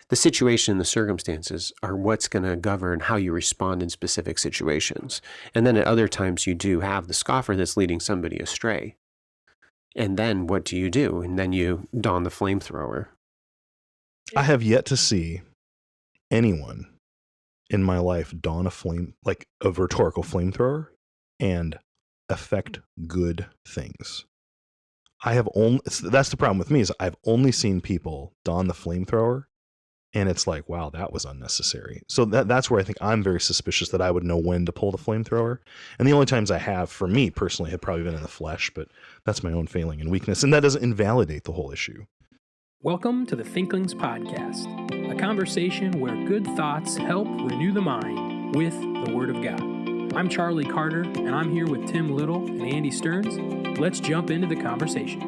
the situation and the circumstances are what's going to govern how you respond in specific situations. And then at other times you do have the scoffer that's leading somebody astray. And then what do? And then you don the flamethrower. I have yet to see anyone in my life don a flame, like a rhetorical flamethrower, and affect good things. That's the problem with me, is I've only seen people don the flamethrower, and it's like, wow, that was unnecessary. So that's where I think I'm very suspicious that I would know when to pull the flamethrower. And the only times I have, for me personally, have probably been in the flesh, but that's my own failing and weakness, and that doesn't invalidate the whole issue. Welcome to the Thinklings podcast, a conversation where good thoughts help renew the mind with the Word of God. I'm Charlie Carter, and I'm here with Tim Little and Andy Stearns. Let's jump into the conversation.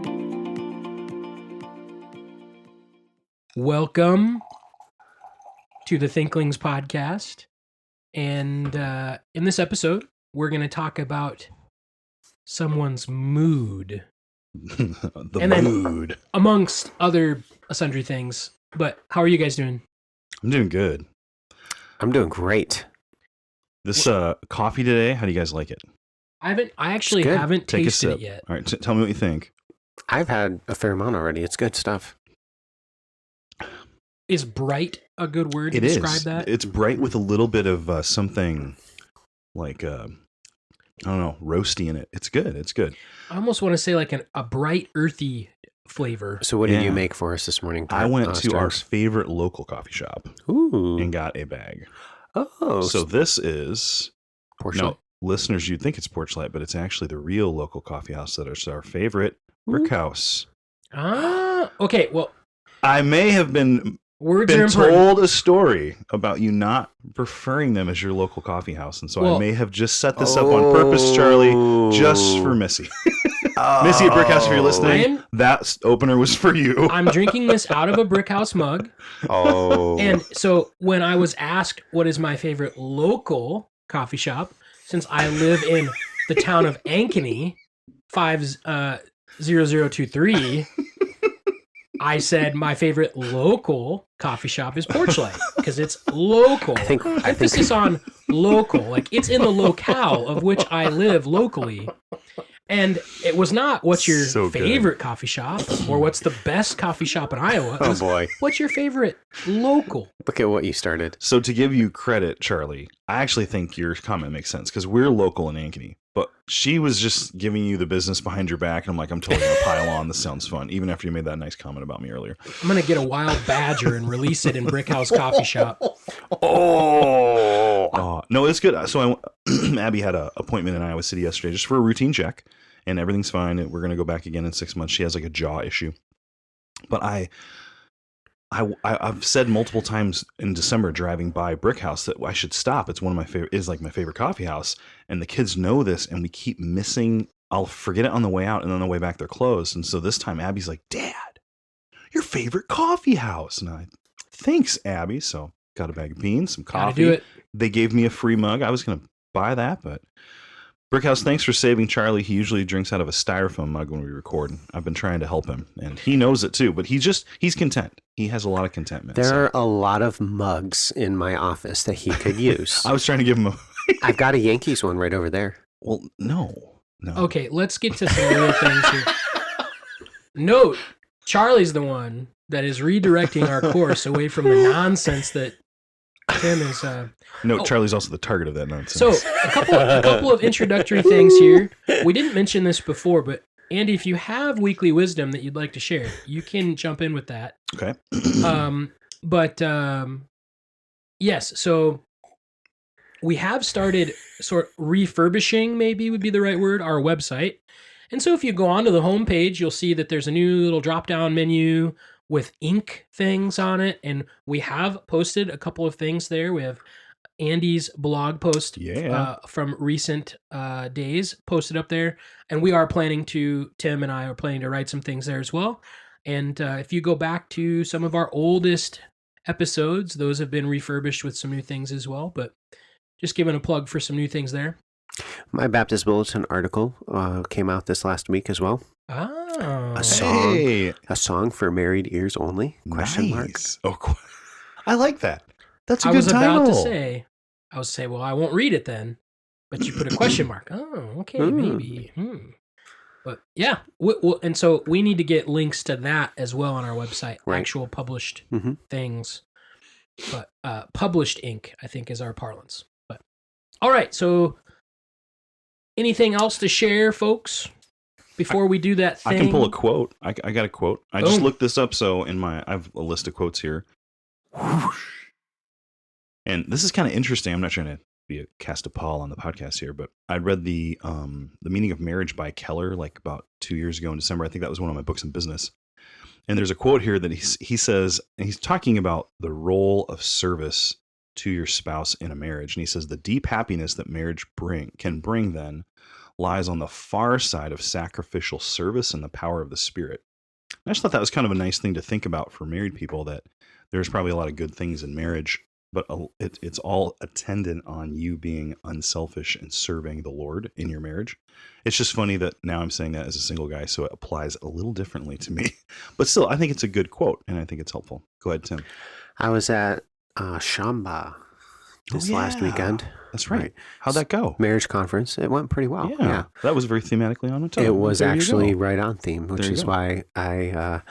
Welcome to the Thinklings podcast. And in this episode, we're going to talk about someone's mood. Mood. Amongst other sundry things. But how are you guys doing? I'm doing good. I'm doing great. This coffee today, how do you guys like it? I actually haven't Take tasted it yet. All right, tell me what you think. I've had a fair amount already. It's good stuff. Is bright a good word to describe that? It's bright with a little bit of something like, I don't know, roasty in it. It's good. It's good. I almost want to say like a bright, earthy flavor. So what did you make for us this morning? I went to our favorite local coffee shop and got a bag. Oh. So this is... Porch Light. Listeners, you'd think it's Porch Light, but it's actually the real local coffee house that is our favorite, BrickHouse. Okay, well... I may have been told a story about you not preferring them as your local coffee house, and so I may have just set this up on purpose, Charlie, just for Missy. Missy at BrickHouse, if you're listening, that opener was for you. I'm drinking this out of a BrickHouse mug. Oh. And so when I was asked what is my favorite local coffee shop, since I live in the town of Ankeny, 50023, I said my favorite local coffee shop is Porch Light because it's local. Emphasis on local, like it's in the locale of which I live locally. And it was not what's your favorite coffee shop or what's the best coffee shop in Iowa. Oh boy. What's your favorite local? Look at what you started. So to give you credit, Charlie, I actually think your comment makes sense because we're local in Ankeny. But she was just giving you the business behind your back, and I'm like, I'm totally going to pile on. This sounds fun, even after you made that nice comment about me earlier. I'm going to get a wild badger and release it in BrickHouse Coffee Shop. No, it's good. So Abby had an appointment in Iowa City yesterday just for a routine check, and everything's fine. We're going to go back again in 6 months. She has like a jaw issue. But I've said multiple times in December driving by BrickHouse that I should stop. It's one of my favorite, is like my favorite coffee house. And the kids know this, and we keep missing. I'll forget it on the way out, and on the way back they're closed. And so this time Abby's like, "Dad, your favorite coffee house." And I, thanks, Abby. So got a bag of beans, some coffee. Gotta do it. They gave me a free mug. I was going to buy that, but BrickHouse, thanks for saving Charlie. He usually drinks out of a styrofoam mug when we record. I've been trying to help him, and he knows it too, but he's content. He has a lot of contentment. There are a lot of mugs in my office that he could use. I was trying to give him a... I've got a Yankees one right over there. Well, no. Okay, let's get to some real things here. Note, Charlie's the one that is redirecting our course away from the nonsense that Tim is... Charlie's also the target of that nonsense. So, a couple of introductory things here. We didn't mention this before, but Andy, if you have weekly wisdom that you'd like to share, you can jump in with that. Okay. Yes, so we have started sort of refurbishing, maybe would be the right word, our website. And so if you go onto the homepage, you'll see that there's a new little drop-down menu with ink things on it, and we have posted a couple of things there. We have Andy's blog post from recent days posted up there, and Tim and I are planning to write some things there as well. And if you go back to some of our oldest episodes, those have been refurbished with some new things as well, but just giving a plug for some new things there. My Baptist Bulletin article came out this last week as well. Oh. A song for married ears only? Question mark. Oh, I like that. That's a I good was title. about to say, well, I won't read it then. But you put a question mark. Oh, okay, maybe. But yeah, and so we need to get links to that as well on our website. Right. Actual published Mhm. things. But published ink, I think, is our parlance. But all right, so anything else to share, folks? Before we do that thing, I can pull a quote. I got a quote. I just Boom. looked this up. So I have a list of quotes here. And this is kind of interesting. I'm not trying to be a cast a pall on the podcast here, but I read the Meaning of Marriage by Keller like about 2 years ago in December. I think that was one of my books in business. And there's a quote here that he says, and he's talking about the role of service to your spouse in a marriage. And he says the deep happiness that marriage can bring then lies on the far side of sacrificial service and the power of the Spirit. I just thought that was kind of a nice thing to think about for married people, that there's probably a lot of good things in marriage, but it's all attendant on you being unselfish and serving the Lord in your marriage. It's just funny that now I'm saying that as a single guy, so it applies a little differently to me. But still, I think it's a good quote, and I think it's helpful. Go ahead, Tim. I was at Shamba this last weekend. That's right. How'd that go? Marriage conference. It went pretty well. Yeah. That was very thematically on its own. It was There you actually go. right on theme, which is why I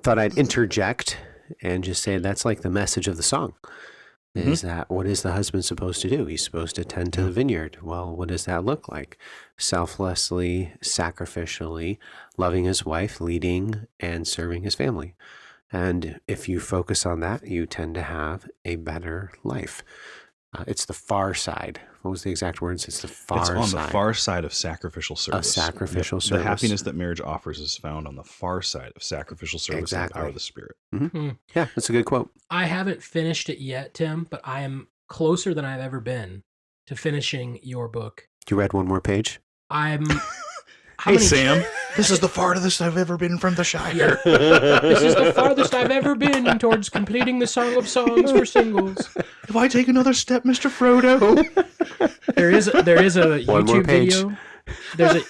thought I'd interject and just say that's like the message of the song. Is that what is the husband supposed to do? He's supposed to tend to the vineyard. Well, what does that look like? Selflessly, sacrificially, loving his wife, leading and serving his family. And if you focus on that, you tend to have a better life. It's the far side. What was the exact words? It's the far side. It's on the far side of sacrificial service. Of sacrificial service. The happiness that marriage offers is found on the far side of sacrificial service and the power of the Spirit. Mm-hmm. Yeah, that's a good quote. I haven't finished it yet, Tim, but I am closer than I've ever been to finishing your book. You read one more page? Sam, this is the farthest I've ever been from the Shire. This is the farthest I've ever been towards completing the Song of Songs for singles. If I take another step, Mr. Frodo. There is a One more YouTube page. video.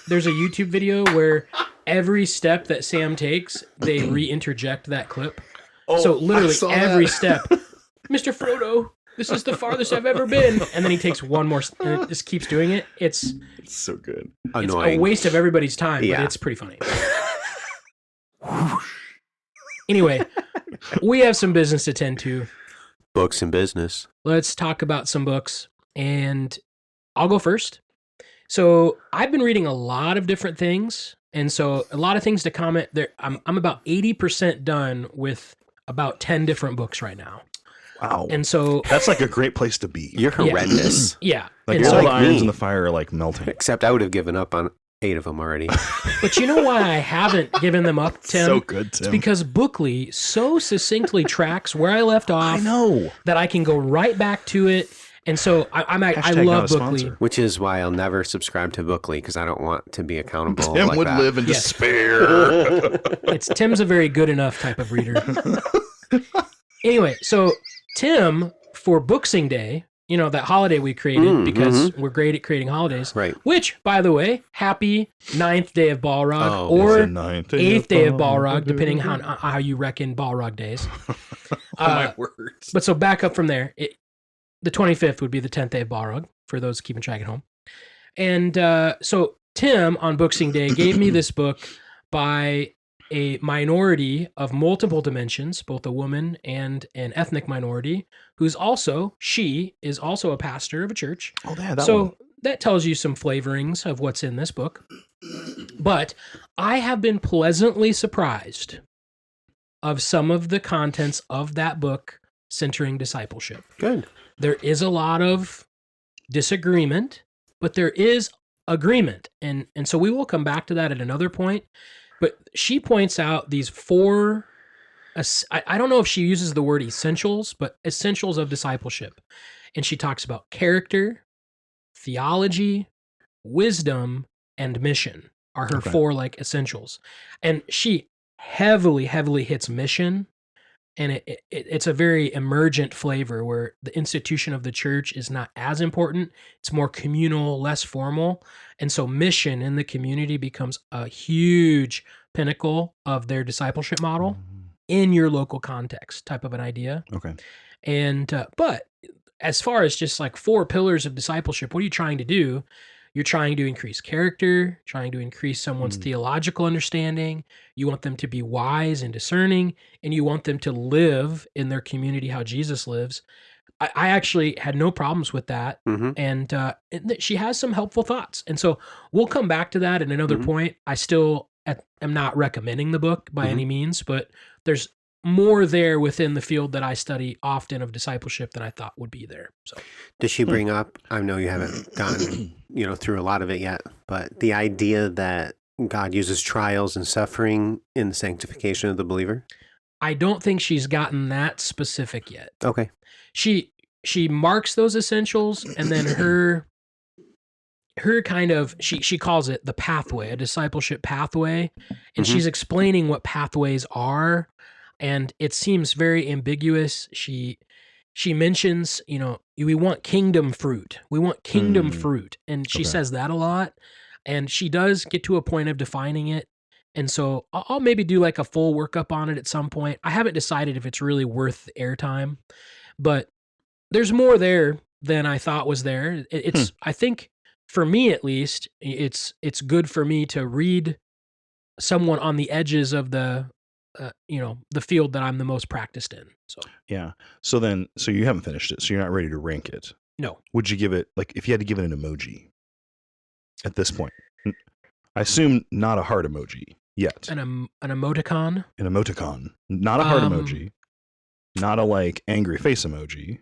There's a YouTube video where every step that Sam takes, they re-interject that clip. So literally every step, Mr. Frodo, this is the farthest I've ever been, and then he takes one more, and it just keeps doing it. It's so good. It's Annoying. a waste of everybody's time, but Yeah. it's pretty funny. Anyway, we have some business to tend to. Books and business. Let's talk about some books, and I'll go first. So I've been reading a lot of different things, and so a lot of things to comment there. I'm about 80% done with about 10 different books right now. Wow. And so that's like a great place to be. You're horrendous. yeah. Like And all so, the irons me. in the fire are like melting. Except I would have given up on 8 of them already. but you know why I haven't given them up, Tim? So good, Tim. It's because Bookly so succinctly tracks where I left off. I know. That I can go right back to it. And so I Hashtag love not a Bookly. sponsor. Which is why I'll never subscribe to Bookly, because I don't want to be accountable Tim like would that. live in Yes. despair. Tim's a very good enough type of reader. Anyway, so Tim, for Booksing Day, you know, that holiday we created because we're great at creating holidays. Right. Which, by the way, happy 9th day of Balrog Oh, or It's the 8th day of Balrog, depending on how you reckon Balrog days. My words. But so back up from there, the 25th would be the 10th day of Balrog, for those keeping track at home. And so Tim, on Booksing Day, gave me this book by a minority of multiple dimensions, both a woman and an ethnic minority, she is also a pastor of a church. Oh, yeah, that So one. that tells you some flavorings of what's in this book. But I have been pleasantly surprised of some of the contents of that book centering discipleship. Good. There is a lot of disagreement, but there is agreement. And so we will come back to that at another point. But she points out these 4, I don't know if she uses the word essentials, but essentials of discipleship. And she talks about character, theology, wisdom, and mission are her 4 like essentials. And she heavily hits mission. And it's a very emergent flavor where the institution of the church is not as important. It's more communal, less formal. And so mission in the community becomes a huge pinnacle of their discipleship model in your local context type of an idea. Okay. And but as far as just like 4 pillars of discipleship, what are you trying to do? You're trying to increase character, trying to increase someone's Mm. theological understanding. You want them to be wise and discerning, and you want them to live in their community how Jesus lives. I actually had no problems with that. Mm-hmm. And she has some helpful thoughts. And so we'll come back to that at another Mhm. point. I still am not recommending the book by Mhm. any means, but there's more there within the field that I study often of discipleship than I thought would be there. So Does she bring up, I know you haven't gotten, through a lot of it yet, but the idea that God uses trials and suffering in the sanctification of the believer? I don't think she's gotten that specific yet. Okay. She marks those essentials, and then her kind of she calls it the pathway, a discipleship pathway, and Mhm. she's explaining what pathways are, and it seems very ambiguous. She mentions, we want kingdom fruit. We want kingdom fruit, and she Okay. says that a lot, and she does get to a point of defining it. And so I'll maybe do like a full workup on it at some point. I haven't decided if it's really worth the airtime, but there's more there than I thought was there. It's I think for me at least, it's good for me to read someone on the edges of the the field that I'm the most practiced in. So Yeah. So you haven't finished it. So you're not ready to rank it. no, Would you give it, like, if you had to give it an emoji at this point? I assume not a heart emoji yet. an emoticon. An emoticon. Not a heart Um, emoji. Not a, like, angry face emoji.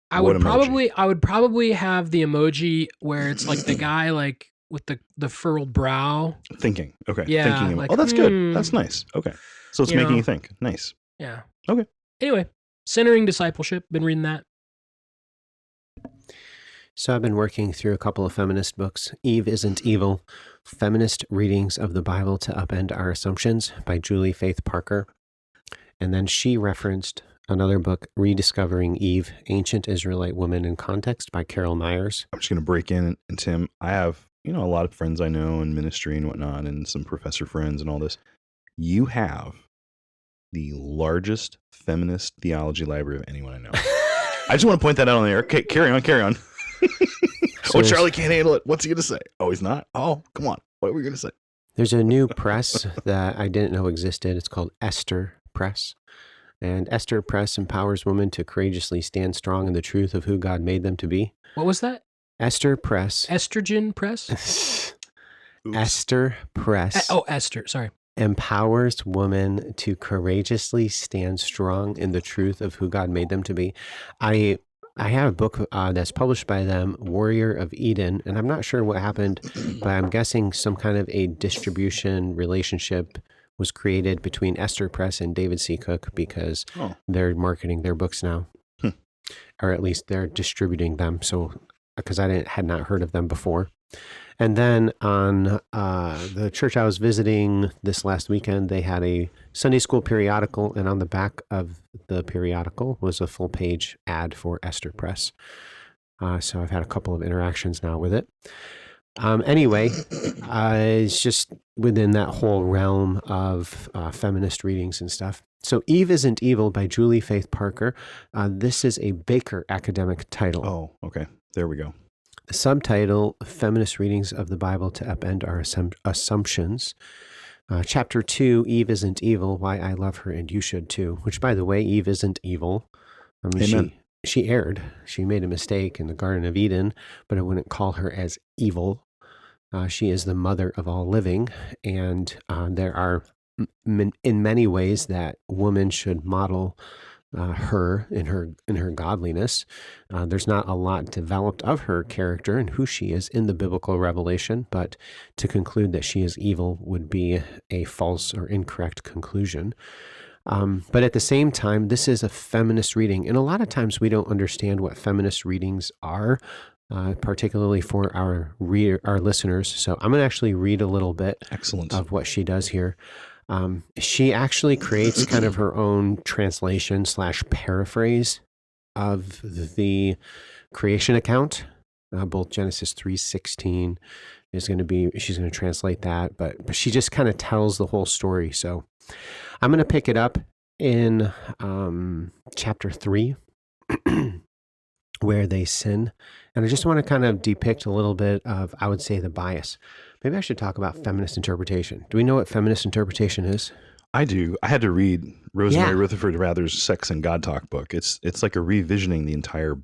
I What would emoji? probably have the emoji where it's like the guy like with the furrowed brow. Thinking. Okay. Yeah, Thinking. like, Oh, that's good. That's nice. Okay. So it's You making know. you think. Nice. Yeah. Okay. Anyway, Centering Discipleship. Been reading that. So I've been working through a couple of feminist books. Eve Isn't Evil, Feminist Readings of the Bible to Upend Our Assumptions by Julie Faith Parker. And then she referenced another book, Rediscovering Eve, Ancient Israelite Woman in Context by Carol Myers. I'm just going to break in. And Tim, I have, a lot of friends I know in ministry and whatnot, and some professor friends and all this. You have the largest feminist theology library of anyone I know. I just want to point that out on the air. Okay, carry on. So Charlie can't handle it. What's he going to say? Oh, he's not? Oh, come on. What are we going to say? There's a new press that I didn't know existed. It's called Esther Press. And Esther Press empowers women to courageously stand strong in the truth of who God made them to be. What was that? Esther Press. Estrogen Press? Esther Press. Esther. Sorry. Empowers women to courageously stand strong in the truth of who God made them to be. I have a book that's published by them, Warrior of Eden, and I'm not sure what happened, but I'm guessing some kind of a distribution relationship was created between Esther Press and David C. Cook because they're marketing their books now, or at least they're distributing them. So, because I had not heard of them before. And then on the church I was visiting this last weekend, they had a Sunday school periodical, and on the back of the periodical was a full page ad for Esther Press. So I've had a couple of interactions now with it. Anyway, it's just within that whole realm of feminist readings and stuff. So Eve Isn't Evil by Julie Faith Parker. This is a Baker academic title. Oh, okay. There we go. The subtitle, Feminist Readings of the Bible to Upend Our Assumptions. Chapter 2, Eve Isn't Evil, Why I Love Her and You Should Too. Which, by the way, Eve isn't evil. I mean, Amen. she erred. She made a mistake in the Garden of Eden, but I wouldn't call her as evil. She is the mother of all living, and there are in many ways that women should model her in her godliness. There's not a lot developed of her character and who she is in the biblical revelation, but to conclude that she is evil would be a false or incorrect conclusion. But at the same time, this is a feminist reading, and a lot of times we don't understand what feminist readings are. Particularly for our listeners. So I'm going to actually read a little bit Excellent. of what she does here. She actually creates kind of her own translation / paraphrase of the creation account. Both Genesis 3:16 is going to be, she's going to translate that, but she just kind of tells the whole story. So I'm going to pick it up in chapter 3 where they sin. And I just want to kind of depict a little bit of, I would say, the bias. Maybe I should talk about feminist interpretation. Do we know what feminist interpretation is? I do. I had to read Rosemary Yeah. Rutherford Rather's Sex and God Talk book. It's like a revisioning the entire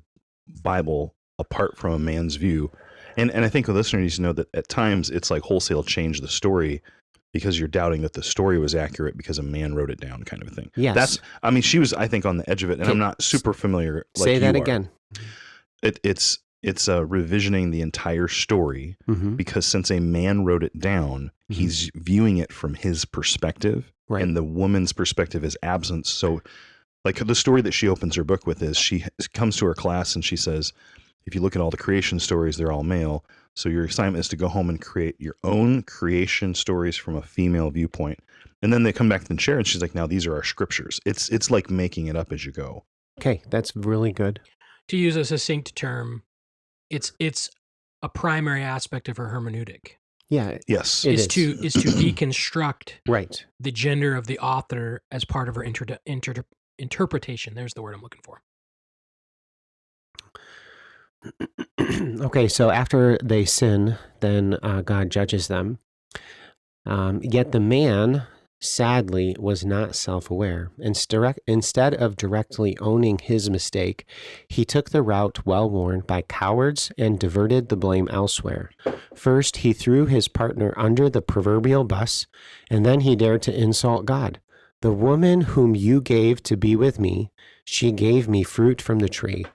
Bible apart from a man's view. And I think the listener needs to know that at times it's like wholesale change the story because you're doubting that the story was accurate because a man wrote it down, kind of a thing. Yes. She was, I think, on the edge of it, and Okay. I'm not super familiar. Like Say that you are. again. It's revisioning the entire story Mm-hmm. because since a man wrote it down, he's viewing it from his perspective, Right. and the woman's perspective is absent. So, like the story that she opens her book with is she comes to her class and she says, if you look at all the creation stories, they're all male. So your assignment is to go home and create your own creation stories from a female viewpoint. And then they come back and share, and she's like, now these are our scriptures. It's like making it up as you go. Okay, that's really good. To use a succinct term, it's a primary aspect of her hermeneutic. Yeah, Yes. It is is. to deconstruct right. the gender of the author as part of her interpretation. There's the word I'm looking for. Okay, so after they sin, then God judges them. Yet the man, sadly, was not self-aware. Instead of directly owning his mistake, he took the route well worn by cowards and diverted the blame elsewhere. First, he threw his partner under the proverbial bus, and then he dared to insult God. The woman whom you gave to be with me, she gave me fruit from the tree.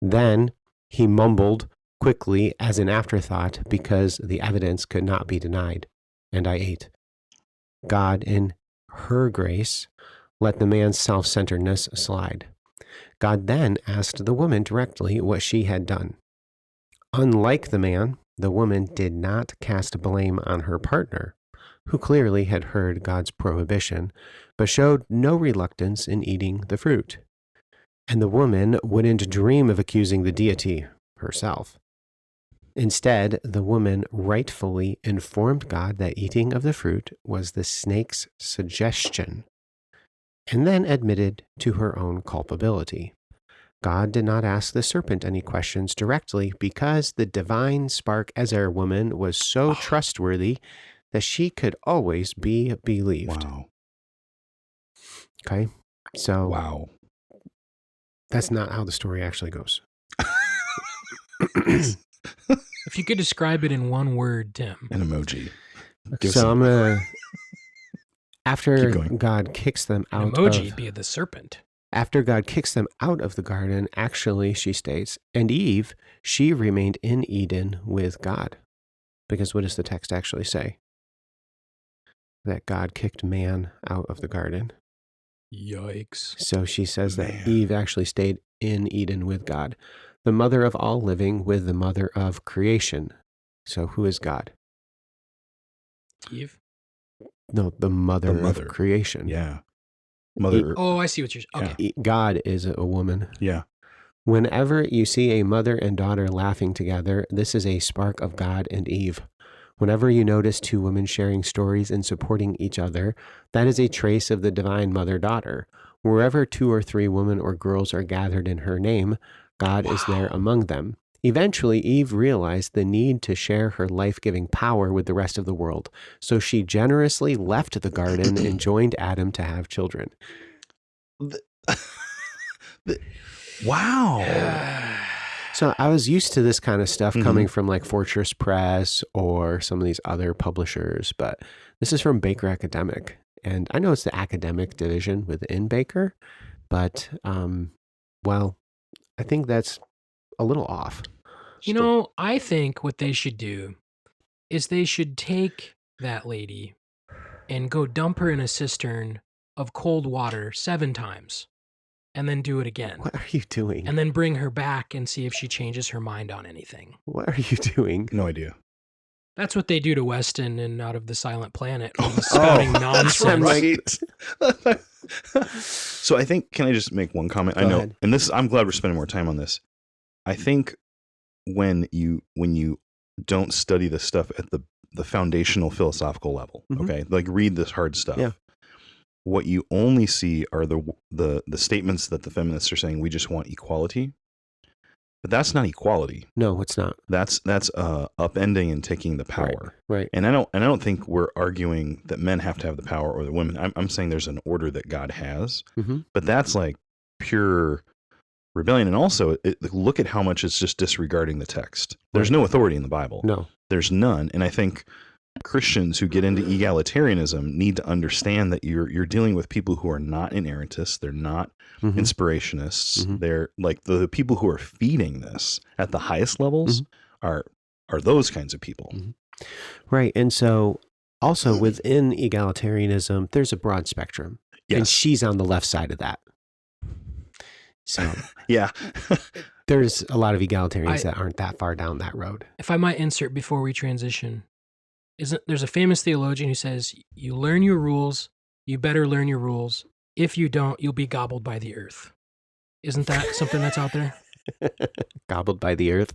Then he mumbled quickly as an afterthought because the evidence could not be denied, and I ate. God, in her grace, let the man's self-centeredness slide. God then asked the woman directly what she had done. Unlike the man, the woman did not cast blame on her partner, who clearly had heard God's prohibition, but showed no reluctance in eating the fruit. And the woman wouldn't dream of accusing the deity herself. Instead, the woman rightfully informed God that eating of the fruit was the snake's suggestion, and then admitted to her own culpability. God did not ask the serpent any questions directly because the divine spark Ezer woman was so trustworthy that she could always be believed. Wow. Okay, so Wow. that's not how the story actually goes. If you could describe it in one word, Tim. An emoji. Give So some- I'm going to, after Keep going. God kicks them An out emoji of, be the serpent. after God kicks them out of the garden, actually, she states, and Eve, she remained in Eden with God. Because what does the text actually say? That God kicked man out of the garden. Yikes. So she says that Man. Eve actually stayed in Eden with God, the mother of all living with the mother of creation. So who is God? Eve? No, the mother mother. of creation. Yeah. Mother. Oh, I see what you're saying. Okay. God is a woman. Yeah. Whenever you see a mother and daughter laughing together, this is a spark of God and Eve. Whenever you notice two women sharing stories and supporting each other, that is a trace of the divine mother-daughter. Wherever 2 or 3 women or girls are gathered in her name, God is there among them. Eventually, Eve realized the need to share her life-giving power with the rest of the world, so she generously left the garden and joined Adam to have children. Wow. So I was used to this kind of stuff Mhm. coming from like Fortress Press or some of these other publishers, but this is from Baker Academic. And I know it's the academic division within Baker, but, well, I think that's a little off. You know, I think what they should do is they should take that lady and go dump her in a cistern of cold water 7 times and then do it again. What are you doing? And then bring her back and see if she changes her mind on anything. What are you doing? No idea. That's what they do to Weston and Out of the Silent Planet. when he's Oh, spouting that's nonsense. right. So I think, can I just make one comment? I Go know, ahead. and this, I'm glad we're spending more time on this. I think when you don't study this stuff at the foundational philosophical level, Mhm. okay, like read this hard stuff. Yeah. what you only see are the statements that the feminists are saying, we just want equality. But that's not equality. No, it's not. That's upending and taking the power. Right. And I don't think we're arguing that men have to have the power or the women. I'm saying there's an order that God has. Mm-hmm. But that's like pure rebellion. And also, look at how much it's just disregarding the text. There's no authority in the Bible. No. There's none. And I think Christians who get into egalitarianism need to understand that you're dealing with people who are not inerrantists. They're not inspirationists. They're like the people who are feeding this at the highest levels are those kinds of people. Right. And so also within egalitarianism, there's a broad spectrum. Yes. And she's on the left side of that. So yeah. there's a lot of egalitarians that aren't that far down that road. If I might insert before we transition, there's a famous theologian who says, you learn your rules, you better learn your rules. If you don't, you'll be gobbled by the earth. Isn't that something that's out there? Gobbled by the earth.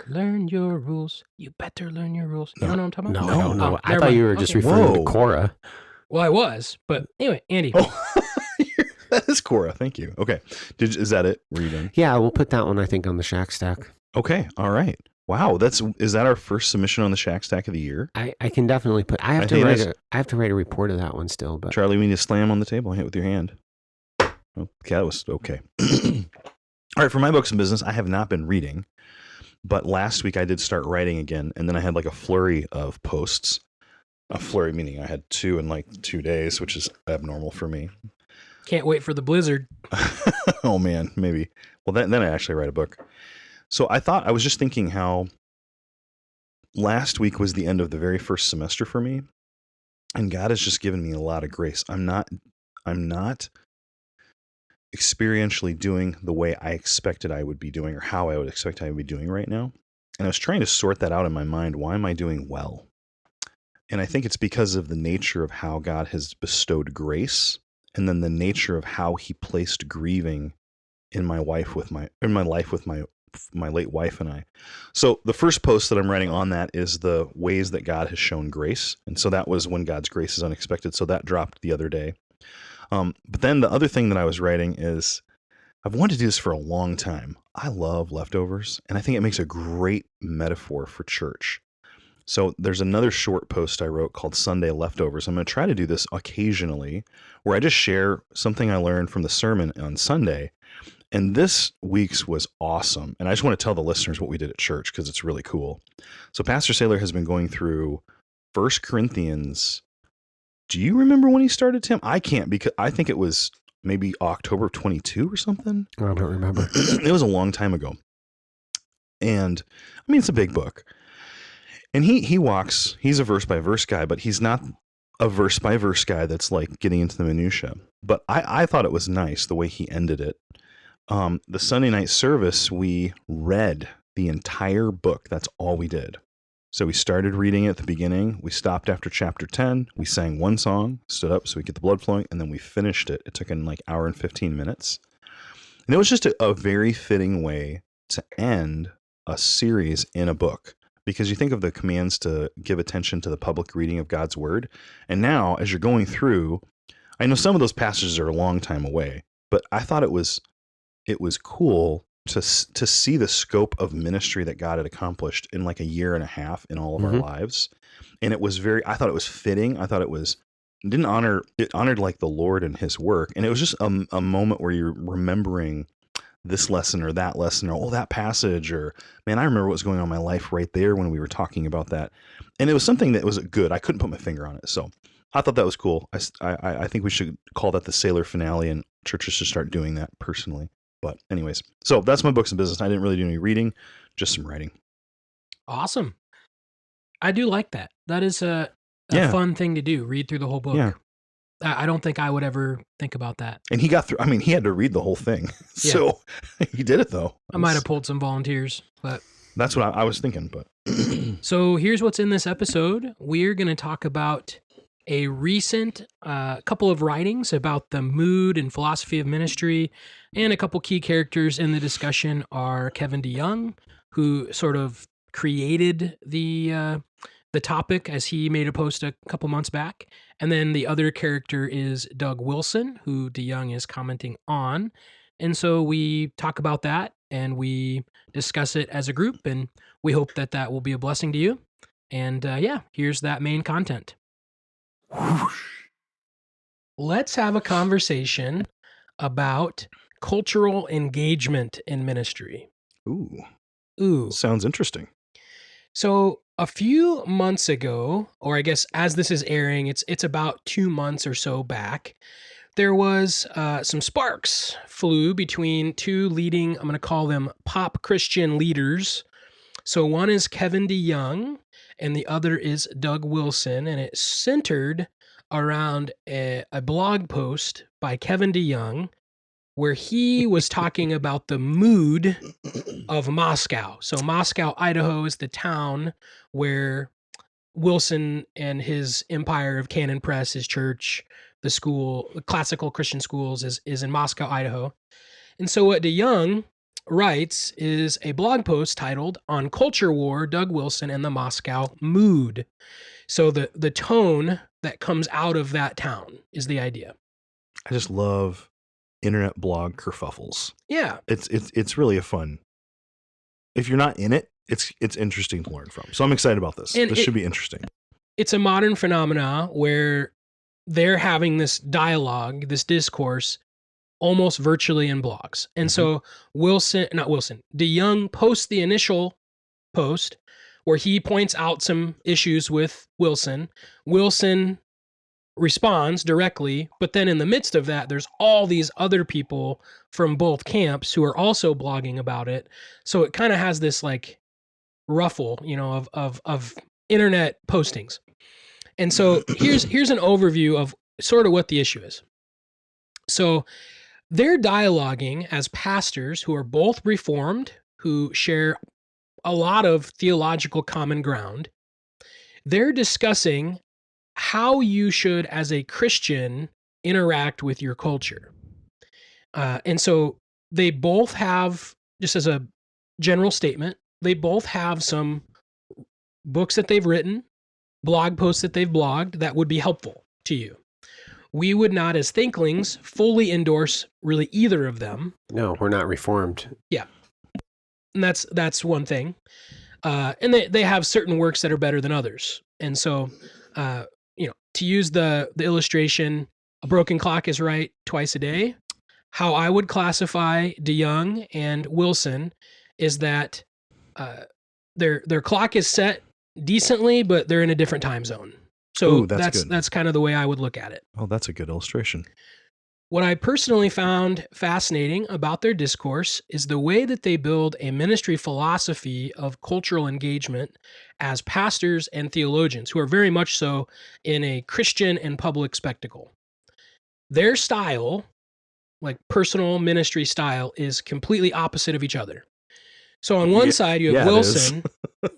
Learn your rules. You better learn your rules. You don't know what I'm talking about? No, I don't know. Oh, I thought you were just referring to Korah. Well, I was. But anyway, Andy. Oh, that is Korah. Thank you. Okay. Is that it? Were you done? Yeah, we'll put that one, I think, on the Shack Stack. Okay. All right. Wow. Is that our first submission on the Shack Stack of the year? I can definitely put. I have to write a report of that one still. But Charlie, we need to slam on the table and hit with your hand. Okay, that was okay. All right. For my books and business, I have not been reading, but last week I did start writing again, and then I had like a flurry of posts. A flurry meaning I had 2 in like 2 days, which is abnormal for me. Can't wait for the blizzard. Oh man, maybe. Well, then I actually write a book. So I was just thinking how last week was the end of the very first semester for me, and God has just given me a lot of grace. I'm not experientially doing the way I expected I would be doing, or how I would expect I would be doing right now. And I was trying to sort that out in my mind. Why am I doing well? And I think it's because of the nature of how God has bestowed grace, and then the nature of how He placed grieving in my life with my late wife and I. So the first post that I'm writing on that is the ways that God has shown grace. And so that was when God's grace is unexpected. So that dropped the other day. But then the other thing that I was writing is I've wanted to do this for a long time. I love leftovers, and I think it makes a great metaphor for church. So there's another short post I wrote called Sunday Leftovers. I'm going to try to do this occasionally where I just share something I learned from the sermon on Sunday. And this week's was awesome. And I just want to tell the listeners what we did at church because it's really cool. So Pastor Saylor has been going through 1 Corinthians. Do you remember when he started, Tim? I can't, because I think it was maybe October of 22 or something. I don't remember. It was a long time ago. And I mean, it's a big book. And he's a verse by verse guy, but he's not a verse by verse guy that's like getting into the minutia. But I thought it was nice the way he ended it. The Sunday night service, we read the entire book. That's all we did. So we started reading at the beginning. We stopped after chapter 10. We sang one song, stood up so we get the blood flowing, and then we finished it. It took an like hour and 15 minutes. And it was just a very fitting way to end a series in a book. Because you think of the commands to give attention to the public reading of God's word. And now, as you're going through, I know some of those passages are a long time away, but I thought it was cool to see the scope of ministry that God had accomplished in like a year and a half in all of our lives. And it was I thought it was fitting. I thought it honored like the Lord and His work. And it was just a moment where you're remembering this lesson or that lesson, or that passage, or man, I remember what was going on in my life right there when we were talking about that. And it was something that was good. I couldn't put my finger on it. So I thought that was cool. I think we should call that the Sailor finale, and churches should start doing that personally. But anyways, so that's my books and business. I didn't really do any reading, just some writing. Awesome. I do like that. That is a fun thing to do. Read through the whole book. Yeah. I don't think I would ever think about that. And he got through. I mean, he had to read the whole thing. So he did it, though. I might have pulled some volunteers, but that's what I was thinking. But so here's what's in this episode. We're going to talk about a recent couple of writings about the mood and philosophy of ministry, and a couple key characters in the discussion are Kevin DeYoung, who sort of created the the topic as he made a post a couple months back. And then the other character is Doug Wilson, who DeYoung is commenting on. And so we talk about that and we discuss it as a group, and we hope that that will be a blessing to you. And yeah, here's that main content. Let's have a conversation about cultural engagement in ministry. Ooh. Sounds interesting. So a few months ago, or I guess as this is airing, it's about 2 months or so back, there was some sparks flew between two leading, I'm going to call them pop Christian leaders. So one is Kevin DeYoung and the other is Doug Wilson, and it centered around a blog post by Kevin DeYoung where he was talking about the mood of Moscow. So Moscow, Idaho is the town where Wilson and his empire of Canon Press, his church, the school, the classical Christian schools is in Moscow, Idaho. And so what DeYoung writes is a blog post titled "On Culture War, Doug Wilson and the Moscow Mood." So the tone that comes out of that town is the idea. I just love internet blog kerfuffles. Yeah. It's really a fun. If you're not in it, it's interesting to learn from. So I'm excited about this. And this should be interesting. It's a modern phenomena where they're having this dialogue, this discourse, almost virtually in blogs. And so DeYoung posts the initial post where he points out some issues with Wilson. Wilson responds directly, but then in the midst of that, there's all these other people from both camps who are also blogging about it. So it kind of has this like ruffle, of internet postings. And so here's an overview of sort of what the issue is. So they're dialoguing as pastors who are both Reformed, who share a lot of theological common ground. They're discussing how you should, as a Christian, interact with your culture. And so they both have, just as a general statement, they both have some books that they've written, blog posts that they've blogged that would be helpful to you. We would not, as Thinklings, fully endorse really either of them. No, we're not Reformed. Yeah. And that's one thing. And they have certain works that are better than others. And so, to use the illustration, a broken clock is right twice a day. How I would classify DeYoung and Wilson is that their clock is set decently, but they're in a different time zone. So that's kind of the way I would look at it. Oh, that's a good illustration. What I personally found fascinating about their discourse is the way that they build a ministry philosophy of cultural engagement as pastors and theologians who are very much so in a Christian and public spectacle. Their style, like personal ministry style, is completely opposite of each other. So on one side, you have Wilson.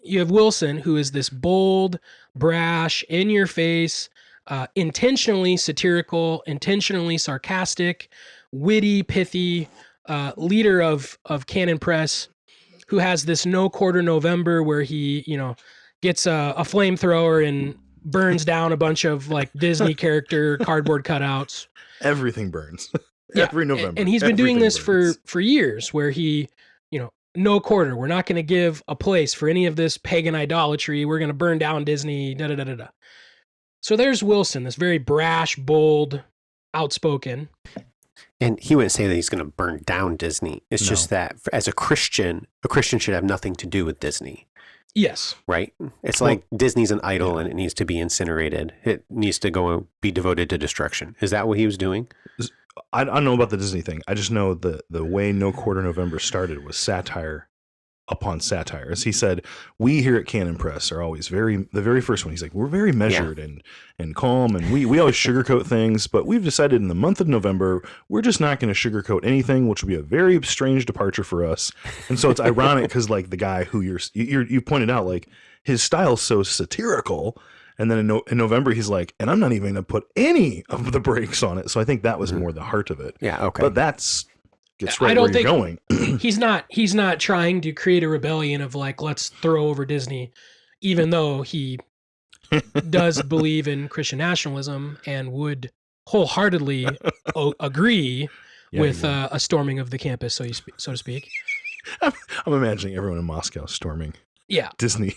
You have Wilson, who is this bold, brash, in-your-face, intentionally satirical, intentionally sarcastic, witty, pithy leader of Canon Press, who has this No Quarter November where he, gets a flamethrower and burns down a bunch of like Disney character cardboard cutouts. Everything burns. Yeah. Every November. And he's been doing this for years, where he, no quarter. We're not going to give a place for any of this pagan idolatry. We're going to burn down Disney, da-da-da-da-da. So there's Wilson, this very brash, bold, outspoken. And he wouldn't say that he's going to burn down Disney. It's just that as a Christian should have nothing to do with Disney. Yes. Right? It's like Disney's an idol and it needs to be incinerated. It needs to go and be devoted to destruction. Is that what he was doing? I don't know about the Disney thing. I just know the way No Quarter November started was satire upon satire. As he said, we here at Canon Press are always the very first one. He's like, we're very measured and calm, and we always sugarcoat things, but we've decided in the month of November, we're just not going to sugarcoat anything, which will be a very strange departure for us. And so it's ironic because like the guy who you pointed out, like his style's so satirical. And then in November, he's like, and I'm not even going to put any of the brakes on it. So I think that was more the heart of it. Yeah, okay. But gets right where you're going. He's not trying to create a rebellion of like, let's throw over Disney, even though he does believe in Christian nationalism and would wholeheartedly agree with a storming of the campus, so to speak. I'm imagining everyone in Moscow storming. Yeah. Disney.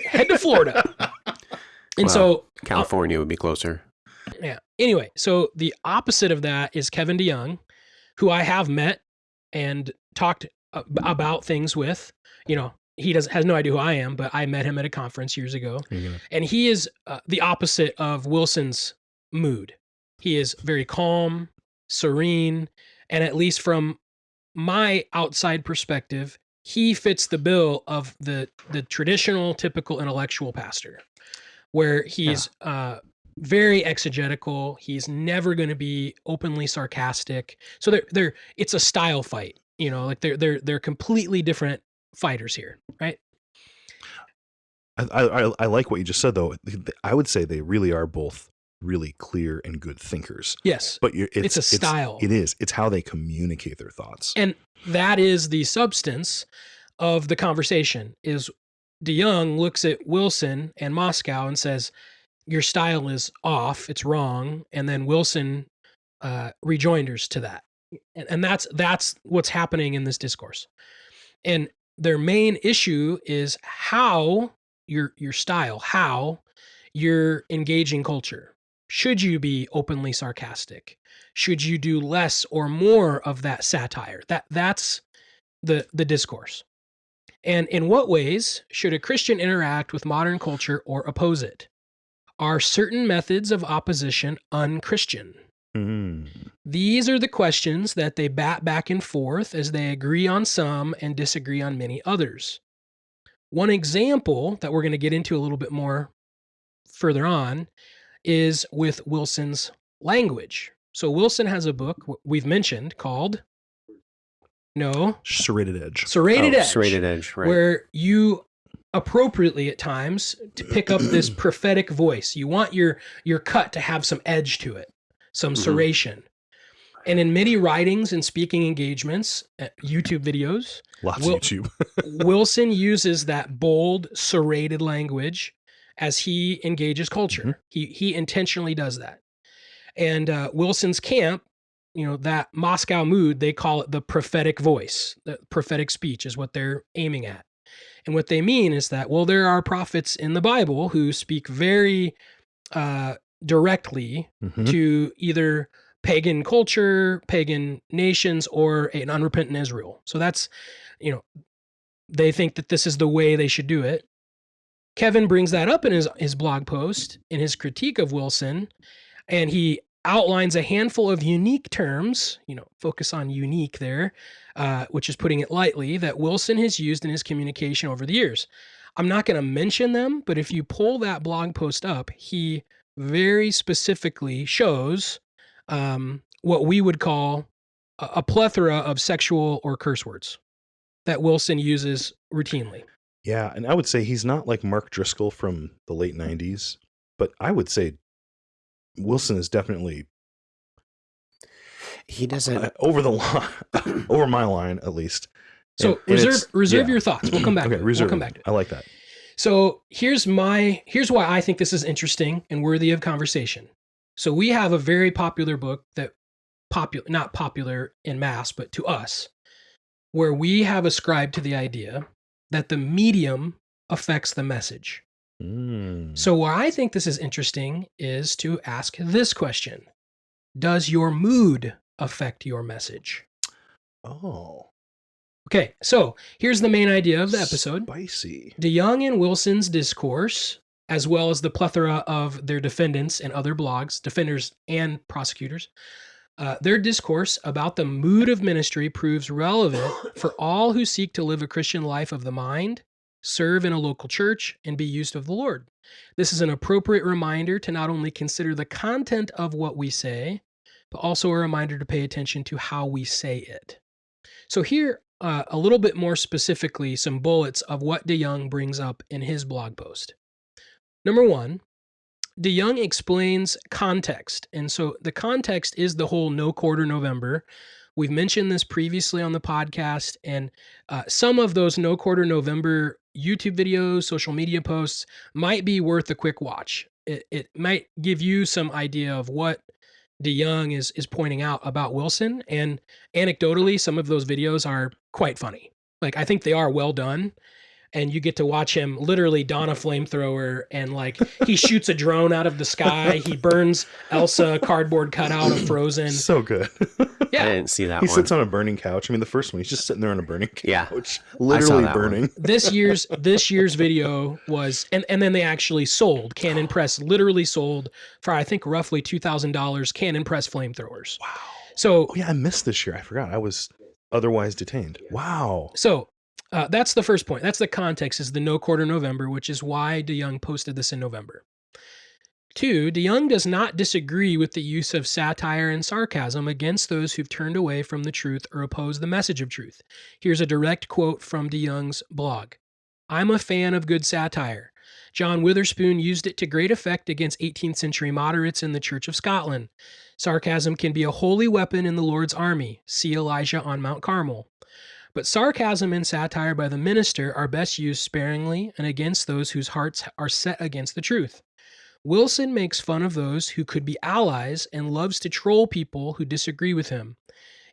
Head to Florida. And so California would be closer. Yeah. Anyway, so the opposite of that is Kevin DeYoung, who I have met and talked about things with. You know, he has no idea who I am, but I met him at a conference years ago. And he is the opposite of Wilson's mood. He is very calm, serene, and at least from my outside perspective, he fits the bill of the traditional, typical intellectual pastor, where he's very exegetical. He's never going to be openly sarcastic. So it's a style fight. You know, like they're completely different fighters here, right? I like what you just said, though. I would say they really are both really clear and good thinkers. Yes, but it's a style. It's how they communicate their thoughts, and that is the substance of the conversation. Is DeYoung looks at Wilson and Moscow and says, "Your style is off. It's wrong," and then Wilson rejoinders to that, and that's what's happening in this discourse. And their main issue is how your style, how you're engaging culture. Should you be openly sarcastic? Should you do less or more of that satire? That's the discourse. And in what ways should a Christian interact with modern culture or oppose it? Are certain methods of opposition unchristian? These are the questions that they bat back and forth as they agree on some and disagree on many others. One example that we're going to get into a little bit more further on is with Wilson's language. So Wilson has a book we've mentioned called Serrated Edge. Serrated Edge, right. Where you appropriately at times to pick up this prophetic voice. You want your cut to have some edge to it, some serration. And in many writings and speaking engagements, YouTube videos, lots of YouTube, Wilson uses that bold, serrated language as he engages culture. He intentionally does that. And Wilson's camp, that Moscow mood, they call it the prophetic voice. The prophetic speech is what they're aiming at. And what they mean is that, well, there are prophets in the Bible who speak very directly to either pagan culture, pagan nations, or an unrepentant Israel. So that's, they think that this is the way they should do it. Kevin brings that up in his blog post, in his critique of Wilson, and he outlines a handful of unique terms, focus on unique there, which is putting it lightly, that Wilson has used in his communication over the years. I'm not going to mention them, but if you pull that blog post up, he very specifically shows what we would call a plethora of sexual or curse words that Wilson uses routinely. Yeah, and I would say he's not like Mark Driscoll from the late 90s, but I would say Wilson is definitely he doesn't over the line, over my line at least. So reserve your thoughts. We'll come back. Okay, we'll come back to it. I like that. So here's why I think this is interesting and worthy of conversation. So we have a very popular book that not popular in mass, but to us, where we have ascribed to the idea that the medium affects the message. So why I think this is interesting is to ask this question. Does your mood affect your message? Oh. Okay, so here's the main idea of the episode. Spicy. DeYoung and Wilson's discourse, as well as the plethora of their defendants and other blogs, defenders and prosecutors, their discourse about the mood of ministry proves relevant for all who seek to live a Christian life of the mind, serve in a local church, and be used of the Lord. This is an appropriate reminder to not only consider the content of what we say, but also a reminder to pay attention to how we say it. So here, a little bit more specifically, some bullets of what DeYoung brings up in his blog post. Number one, DeYoung explains context. And so the context is the whole No Quarter November. We've mentioned this previously on the podcast, and some of those No Quarter November YouTube videos, social media posts might be worth a quick watch. It might give you some idea of what DeYoung is pointing out about Wilson. And anecdotally, some of those videos are quite funny. Like, I think they are well done. And you get to watch him literally don a flamethrower and like he shoots a drone out of the sky. He burns Elsa a cardboard cutout of Frozen. So good. Yeah. I didn't see that He one. sits on a burning couch. I mean, the first one, he's just sitting there on a burning Yeah. couch, I saw literally that burning. This year's video was, and then they actually sold. Cannon Press literally sold for, I think, roughly $2,000 Cannon Press flamethrowers. Wow. So Oh yeah, I missed this year. I forgot. I was otherwise detained. Wow. So that's the first point. That's the context, is the no quarter November, which is why DeYoung posted this in November. 2, DeYoung does not disagree with the use of satire and sarcasm against those who've turned away from the truth or oppose the message of truth. Here's a direct quote from DeYoung's blog. I'm a fan of good satire. John Witherspoon used it to great effect against 18th century moderates in the Church of Scotland. Sarcasm can be a holy weapon in the Lord's army. See Elijah on Mount Carmel. But sarcasm and satire by the minister are best used sparingly and against those whose hearts are set against the truth. Wilson makes fun of those who could be allies and loves to troll people who disagree with him.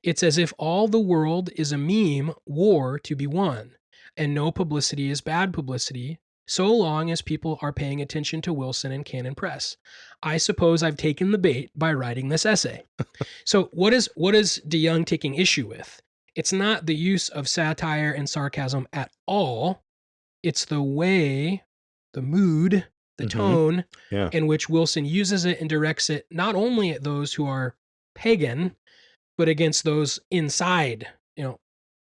It's as if all the world is a meme war to be won, and no publicity is bad publicity, so long as people are paying attention to Wilson and Cannon Press. I suppose I've taken the bait by writing this essay. So what is DeYoung taking issue with? It's not the use of satire and sarcasm at all. It's the way, the mood, the tone in which Wilson uses it and directs it not only at those who are pagan, but against those inside,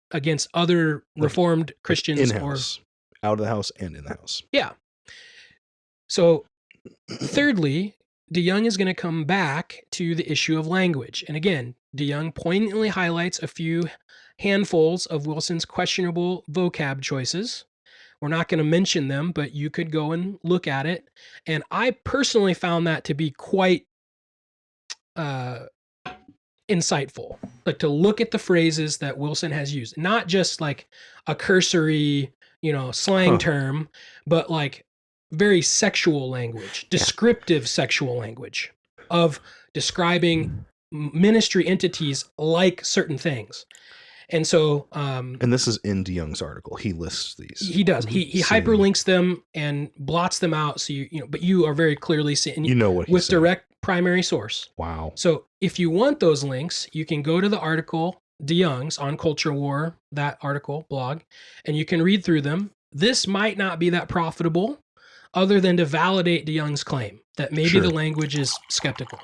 against other Reformed Christians. In-house, out of the house and in the house. Yeah. So thirdly, DeYoung is going to come back to the issue of language. And again, DeYoung poignantly highlights a few handfuls of Wilson's questionable vocab choices. We're not going to mention them, but you could go and look at it. And I personally found that to be quite insightful, like to look at the phrases that Wilson has used, not just like a cursory, slang term, but like very sexual language, descriptive sexual language of describing ministry entities like certain things. And so, and this is in DeYoung's article. He lists these. He does. He hyperlinks them and blots them out. So but you are very clearly seeing. You know what he's with saying. Direct primary source. Wow. So if you want those links, you can go to the article DeYoung's on Culture War, that article blog, and you can read through them. This might not be that profitable, other than to validate DeYoung's claim that maybe the language is skeptical.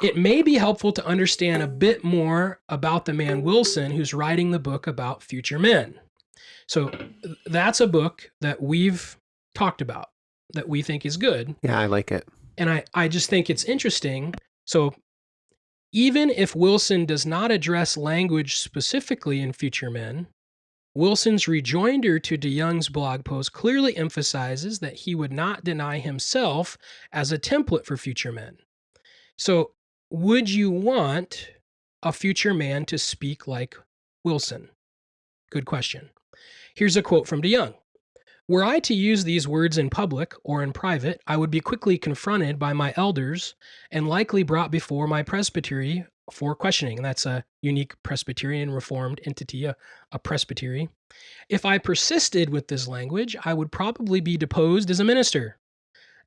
It may be helpful to understand a bit more about the man Wilson who's writing the book about future men. So that's a book that we've talked about that we think is good. Yeah, I like it. And I just think it's interesting. So even if Wilson does not address language specifically in Future Men, Wilson's rejoinder to DeYoung's blog post clearly emphasizes that he would not deny himself as a template for future men. So would you want a future man to speak like Wilson? Good question. Here's a quote from DeYoung. Were I to use these words in public or in private, I would be quickly confronted by my elders and likely brought before my presbytery for questioning. And that's a unique Presbyterian Reformed entity, a presbytery. If I persisted with this language, I would probably be deposed as a minister.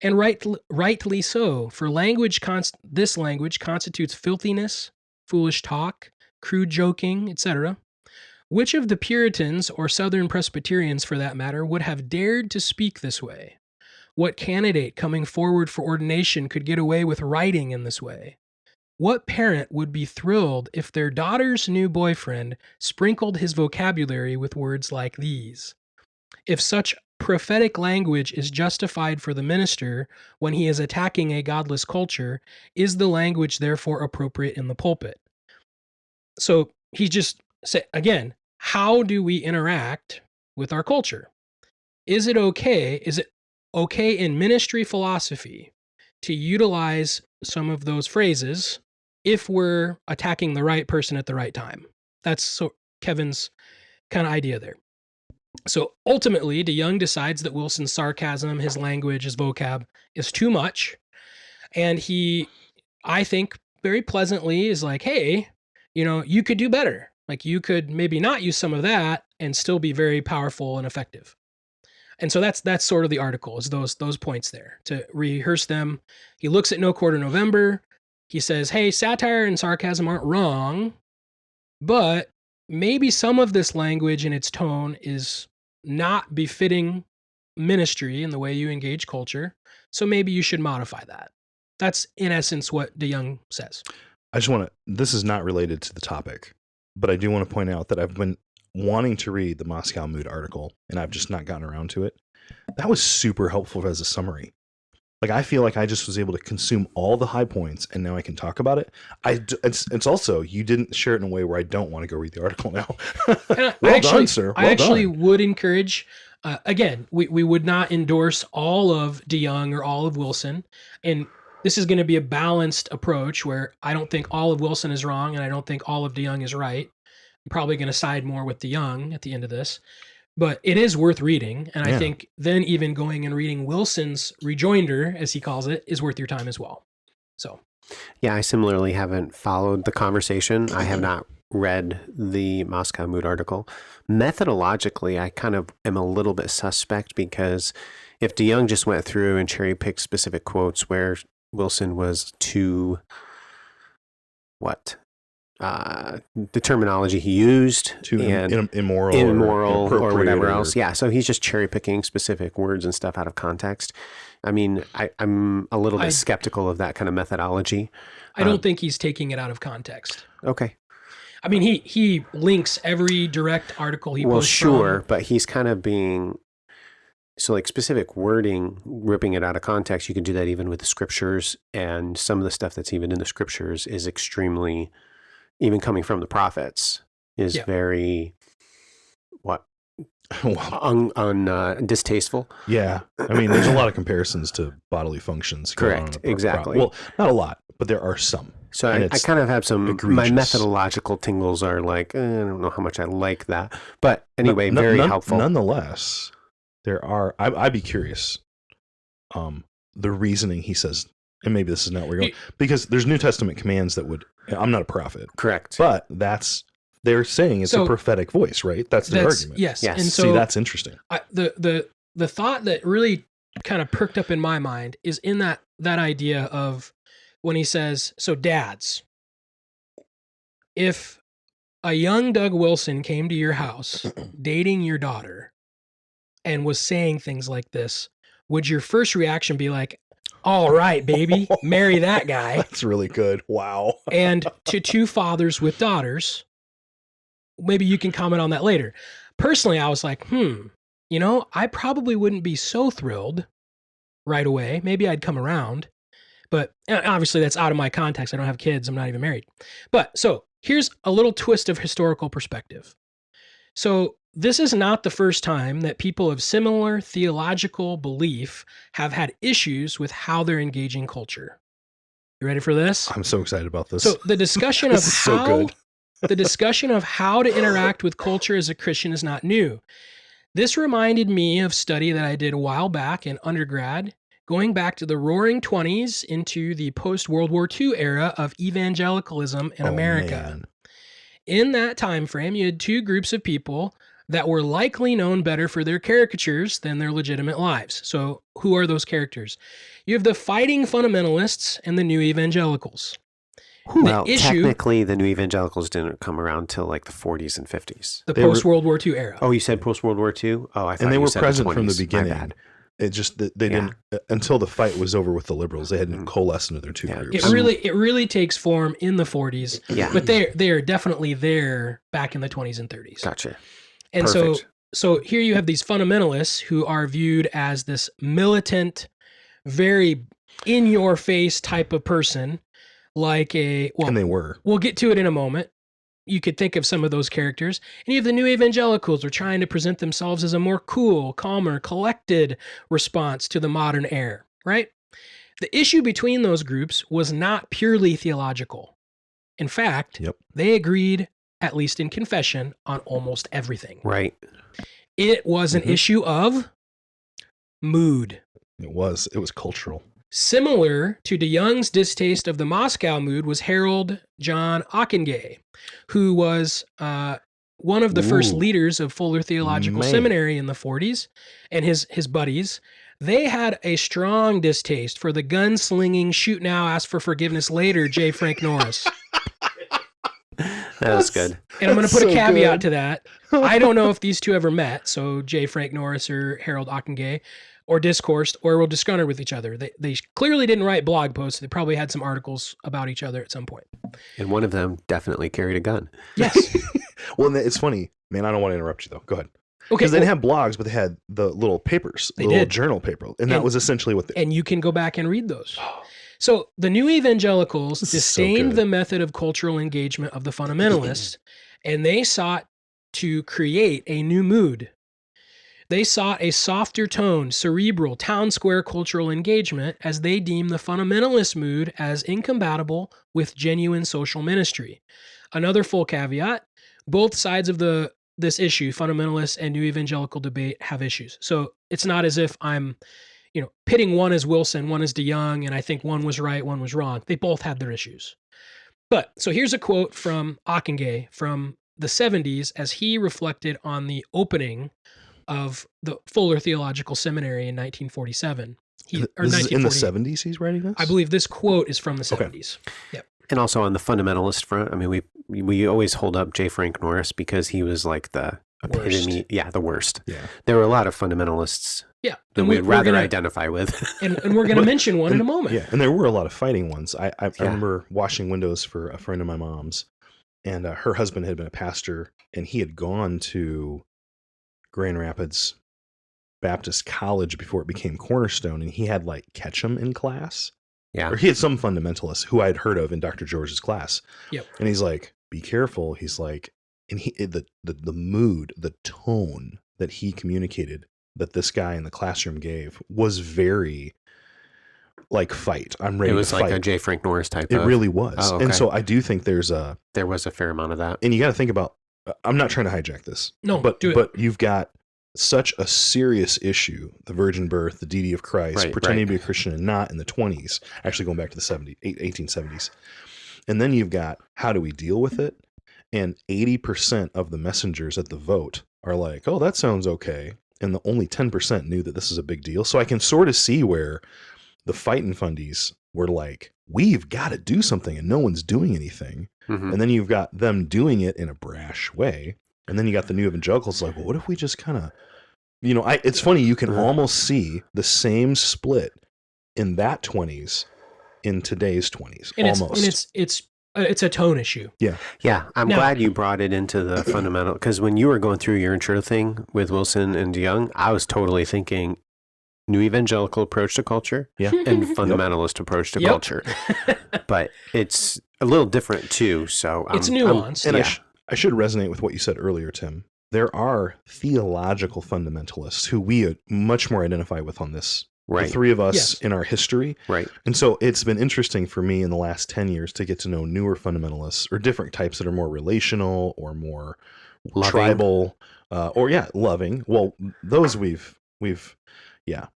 And rightly so, for this language constitutes filthiness, foolish talk, crude joking, etc. Which of the Puritans, or Southern Presbyterians for that matter, would have dared to speak this way? What candidate coming forward for ordination could get away with writing in this way? What parent would be thrilled if their daughter's new boyfriend sprinkled his vocabulary with words like these? If such prophetic language is justified for the minister when he is attacking a godless culture, is the language therefore appropriate in the pulpit? So he just said, again, how do we interact with our culture? Is it okay in ministry philosophy to utilize some of those phrases if we're attacking the right person at the right time? That's Kevin's kind of idea there. So ultimately, DeYoung decides that Wilson's sarcasm, his language, his vocab is too much. And he, I think, very pleasantly is like, hey, you could do better. Like you could maybe not use some of that and still be very powerful and effective. And so that's sort of the article, is those points there to rehearse them. He looks at No Quarter November. He says, hey, satire and sarcasm aren't wrong, but maybe some of this language and its tone is not befitting ministry and the way you engage culture. So maybe you should modify that. That's in essence what DeYoung says. I just want to, this is not related to the topic, but I do want to point out that I've been wanting to read the Moscow Mood article and I've just not gotten around to it. That was super helpful as a summary. Like, I feel like I just was able to consume all the high points and now I can talk about it. It's also, you didn't share it in a way where I don't want to go read the article now. Well done, sir. I actually would encourage, again, we would not endorse all of DeYoung or all of Wilson. And this is going to be a balanced approach where I don't think all of Wilson is wrong and I don't think all of DeYoung is right. I'm probably going to side more with DeYoung at the end of this, but it is worth reading. And I think then even going and reading Wilson's rejoinder, as he calls it, is worth your time as well. So, yeah, I similarly haven't followed the conversation. I have not read the Moscow Mood article. Methodologically, I kind of am a little bit suspect because if DeYoung just went through and cherry picked specific quotes where Wilson was too, the terminology he used, too immoral or whatever else. Yeah, so he's just cherry picking specific words and stuff out of context. I mean, I'm a little bit skeptical of that kind of methodology. I don't think he's taking it out of context. Okay. I mean, he links every direct article he posts. Well, sure, but he's kind of being, so like specific wording, ripping it out of context. You can do that even with the scriptures, and some of the stuff that's even in the scriptures is extremely, even coming from the prophets, is very distasteful. Yeah, I mean, there's a lot of comparisons to bodily functions. Correct, exactly. Well, not a lot, but there are some. So I kind of have some, my methodological tingles are like, I don't know how much I like that. But anyway, very helpful. Nonetheless, there are, I'd be curious, the reasoning he says, and maybe this is not where you're going, because there's New Testament commands that would, I'm not a prophet. Correct. But they're saying it's a prophetic voice, right? That's their argument. Yes. And so, see, that's interesting. The thought that really kind of perked up in my mind is in that idea of when he says, so dads, if a young Doug Wilson came to your house dating your daughter and was saying things like this, would your first reaction be like, all right, baby, marry that guy? That's really good. Wow. And to two fathers with daughters, maybe you can comment on that later. Personally, I was like, I probably wouldn't be so thrilled right away. Maybe I'd come around. But obviously that's out of my context. I don't have kids. I'm not even married. But so here's a little twist of historical perspective. So this is not the first time that people of similar theological belief have had issues with how they're engaging culture. You ready for this? I'm so excited about this. So the discussion of the discussion of how to interact with culture as a Christian is not new. This reminded me of study that I did a while back in undergrad, going back to the roaring 20s into the post-World War II era of evangelicalism in America. Man. In that time frame, you had two groups of people that were likely known better for their caricatures than their legitimate lives. So who are those characters? You have the fighting fundamentalists and the new evangelicals. Well, technically, the new evangelicals didn't come around till like the 40s and 50s. The post-World War II era. Oh, you said post-World War II? Oh, I thought and they you were said present the 20s. from the beginning. My bad. It just they didn't until the fight was over with the liberals. They hadn't coalesced into their two groups. It really takes form in the 40s. Yeah, but they are definitely there back in the 20s and 30s. Gotcha. And Perfect. so here you have these fundamentalists who are viewed as this militant, very in your face type of person, like and they were. We'll get to it in a moment. You could think of some of those characters. And you have the new evangelicals who are trying to present themselves as a more cool, calmer, collected response to the modern era, right? The issue between those groups was not purely theological. In fact, they agreed, at least in confession, on almost everything. Right. It was an issue of mood. It was cultural. Similar to DeYoung's distaste of the Moscow mood was Harold John Ockenga, who was one of the first leaders of Fuller Theological Seminary in the 40s, and his buddies. They had a strong distaste for the gun-slinging, shoot now, ask for forgiveness later, J. Frank Norris. That was good. And I'm going to put a caveat to that. I don't know if these two ever met, so J. Frank Norris or Harold Ockenga, or discoursed, or were disgruntled with each other. They clearly didn't write blog posts. They probably had some articles about each other at some point. And one of them definitely carried a gun. Yes. Well, it's funny, man. I don't want to interrupt you though. Go ahead. Okay. Because they didn't have blogs, but they had the little papers, the little journal paper, and that was essentially what. And you can go back and read those. So the new evangelicals disdained the method of cultural engagement of the fundamentalists, and they sought to create a new mood. They sought a softer tone, cerebral, town square cultural engagement, as they deemed the fundamentalist mood as incompatible with genuine social ministry. Another full caveat, both sides of this issue, fundamentalist and new evangelical debate, have issues. So it's not as if I'm, pitting one as Wilson, one as DeYoung, and I think one was right, one was wrong. They both had their issues. But so here's a quote from Ockenga from the 70s as he reflected on the opening of the Fuller Theological Seminary in 1947. This is in the 70s he's writing this? I believe this quote is from the 70s. Yep. And also on the fundamentalist front, I mean, we always hold up J. Frank Norris because he was like the epitome. Yeah, the worst. Yeah. There were a lot of fundamentalists that we'd rather identify with. and we're going to mention one in a moment. Yeah, and there were a lot of fighting ones. I remember washing windows for a friend of my mom's, and her husband had been a pastor, and he had gone to Grand Rapids Baptist College before it became Cornerstone, and he had like Ketchum in class. Yeah. Or he had some fundamentalist who I'd heard of in Dr. George's class. Yep. And he's like, be careful. He's like, and the mood, the tone that he communicated that this guy in the classroom gave was very like fight. I'm ready to fight. It was like a J. Frank Norris type. It really was. Oh, okay. And so I do think there was a fair amount of that. And you got to think about, I'm not trying to hijack this. No, but do it. But you've got such a serious issue, the virgin birth, the deity of Christ, pretending to be a Christian and not in the 20s, actually going back to the 1870s. And then you've got, how do we deal with it? And 80% of the messengers at the vote are like, oh, that sounds okay. And the only 10% knew that this is a big deal. So I can sort of see where the fighting fundies were like, we've got to do something, and no one's doing anything. Mm-hmm. And then you've got them doing it in a brash way. And then you got the new evangelicals like, well, what if we just kind of, it's funny. You can almost see the same split in that 20s in today's 20s. And almost. It's a tone issue. Yeah. Yeah. I'm glad you brought it into the fundamental, because when you were going through your intro thing with Wilson and DeYoung, I was totally thinking new evangelical approach to culture and fundamentalist approach to culture. But it's a little different too. So it's nuanced. And I should resonate with what you said earlier, Tim. There are theological fundamentalists who we much more identify with on this. Right. The three of us in our history. Right. And so it's been interesting for me in the last 10 years to get to know newer fundamentalists, or different types that are more relational or more tribal, loving. Well, those we've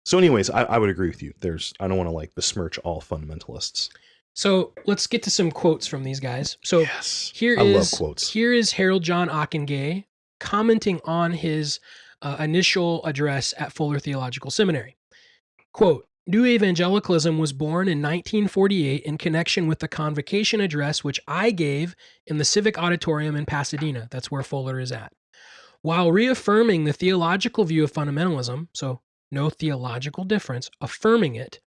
So anyways, I would agree with you. I don't want to like besmirch all fundamentalists. So let's get to some quotes from these guys. So I love quotes. Here is Harold John Ockenga commenting on his initial address at Fuller Theological Seminary. Quote, New evangelicalism was born in 1948 in connection with the convocation address which I gave in the Civic Auditorium in Pasadena. That's where Fuller is at. While reaffirming the theological view of fundamentalism, so no theological difference, affirming it,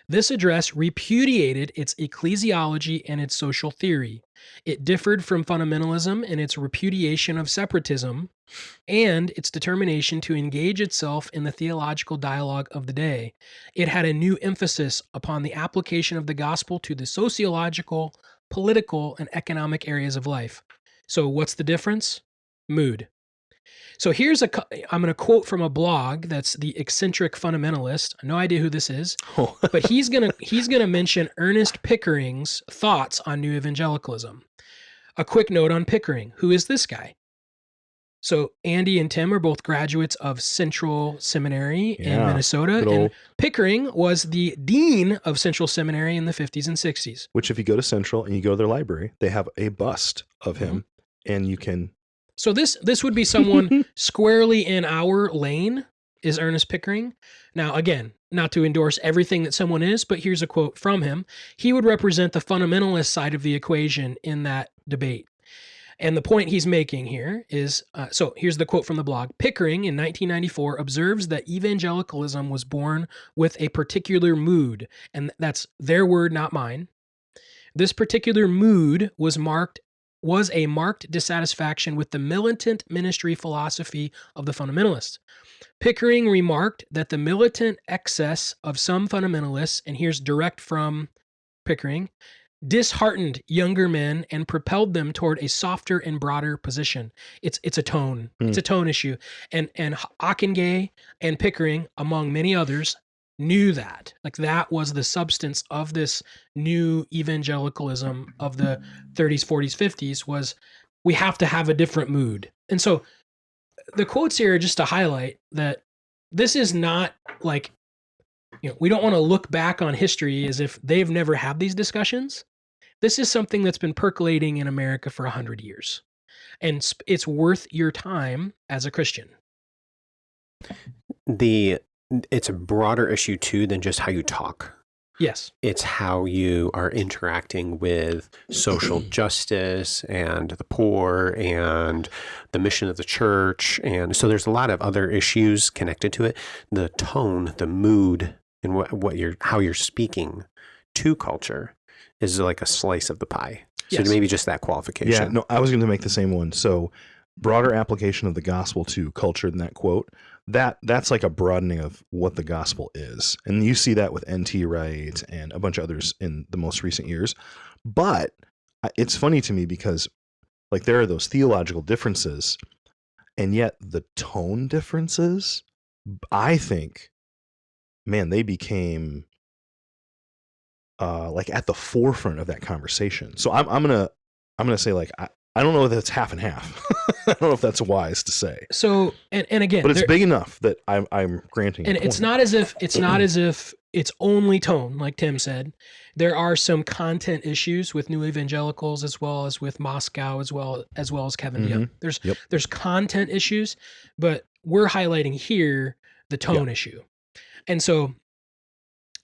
this address repudiated its ecclesiology and its social theory. It differed from fundamentalism in its repudiation of separatism and its determination to engage itself in the theological dialogue of the day. It had a new emphasis upon the application of the gospel to the sociological, political, and economic areas of life. So what's the difference? Mood. So I'm going to quote from a blog that's the Eccentric Fundamentalist. No idea who this is, but he's going to mention Ernest Pickering's thoughts on new evangelicalism. A quick note on Pickering. Who is this guy? So Andy and Tim are both graduates of Central Seminary in Minnesota. And Pickering was the dean of Central Seminary in the 50s and 60s. Which if you go to Central and you go to their library, they have a bust of him and you can... So this would be someone squarely in our lane is Ernest Pickering. Now, again, not to endorse everything that someone is, but here's a quote from him. He would represent the fundamentalist side of the equation in that debate. And the point he's making here is, so here's the quote from the blog. Pickering in 1994 observes that evangelicalism was born with a particular mood, and that's their word, not mine. This particular mood was a marked dissatisfaction with the militant ministry philosophy of the fundamentalists. Pickering remarked that the militant excess of some fundamentalists, and here's direct from Pickering, disheartened younger men and propelled them toward a softer and broader position. It's a tone. It's a tone issue. And Ockenga and Pickering, among many others, knew that. Like that was the substance of this new evangelicalism of the 30s, 40s, 50s was we have to have a different mood. And so the quotes here are just to highlight that this is not like, we don't want to look back on history as if they've never had these discussions. This is something that's been percolating in America for 100 years. And it's worth your time as a Christian. It's a broader issue too than just how you talk. Yes. It's how you are interacting with social justice and the poor and the mission of the church. And so there's a lot of other issues connected to it. The tone, the mood, and how you're speaking to culture is like a slice of the pie. So maybe just that qualification. Yeah, no, I was going to make the same one. So broader application of the gospel to culture in that quote, that's like a broadening of what the gospel is. And you see that with N.T. Wright and a bunch of others in the most recent years. But it's funny to me because like there are those theological differences and yet the tone differences, I think, man, they became like at the forefront of that conversation. So I'm gonna say like I don't know if that's half and half. I don't know if that's wise to say. So and again, but it's big enough that I'm granting. And it's not as if it's only tone, like Tim said. There are some content issues with new evangelicals as well as with Moscow as well as Kevin DeYoung. There's content issues, but we're highlighting here the tone issue. And so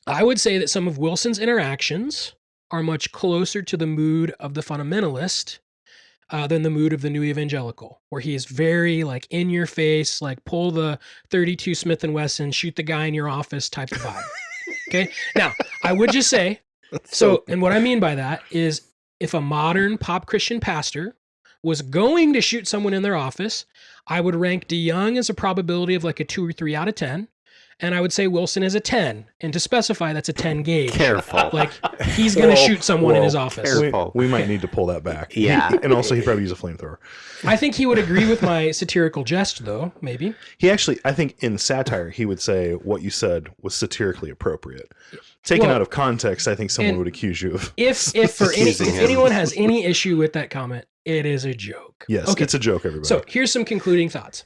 I would say that some of Wilson's interactions are much closer to the mood of the fundamentalist than the mood of the new evangelical, where he is very like in your face, like pull the 32 Smith & Wesson, shoot the guy in your office type of vibe. Okay. Now I would just say, and what I mean by that is if a modern pop Christian pastor was going to shoot someone in their office, I would rank DeYoung as a probability of like a 2 or 3 out of 10. And I would say Wilson is a 10. And to specify, that's a 10 gauge. Careful. Like, he's going to shoot someone in his office. We might need to pull that back. Yeah. And also, he'd probably use a flamethrower. I think he would agree with my satirical jest, though, maybe. He actually, I think in satire, he would say what you said was satirically appropriate. Taken out of context, I think someone would accuse you of... If anyone has any issue with that comment, it is a joke. Yes, it's a joke, everybody. So here's some concluding thoughts.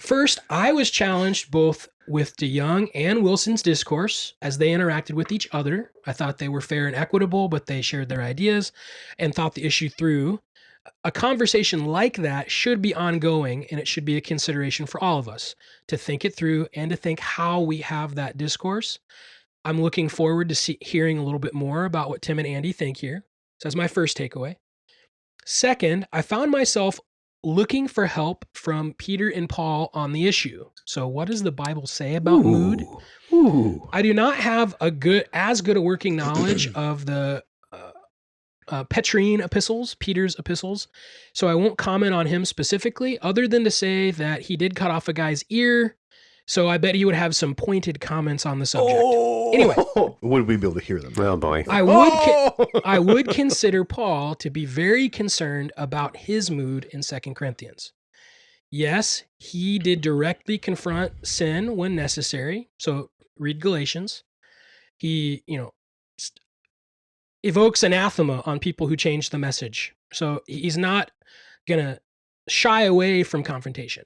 First, I was challenged both with DeYoung and Wilson's discourse as they interacted with each other. I thought they were fair and equitable, but they shared their ideas and thought the issue through. A conversation like that should be ongoing, and it should be a consideration for all of us to think it through and to think how we have that discourse. I'm looking forward to hearing a little bit more about what Tim and Andy think here. So that's my first takeaway. Second, I found myself looking for help from Peter and Paul on the issue. So what does the Bible say about mood? I do not have as good a working knowledge of the Petrine epistles, Peter's epistles. So I won't comment on him specifically, other than to say that he did cut off a guy's ear. So I bet he would have some pointed comments on the subject. Anyway. Would we be able to hear them? Well, boy. I would consider Paul to be very concerned about his mood in 2 Corinthians. Yes, he did directly confront sin when necessary. So read Galatians. He, evokes anathema on people who change the message. So he's not going to shy away from confrontation.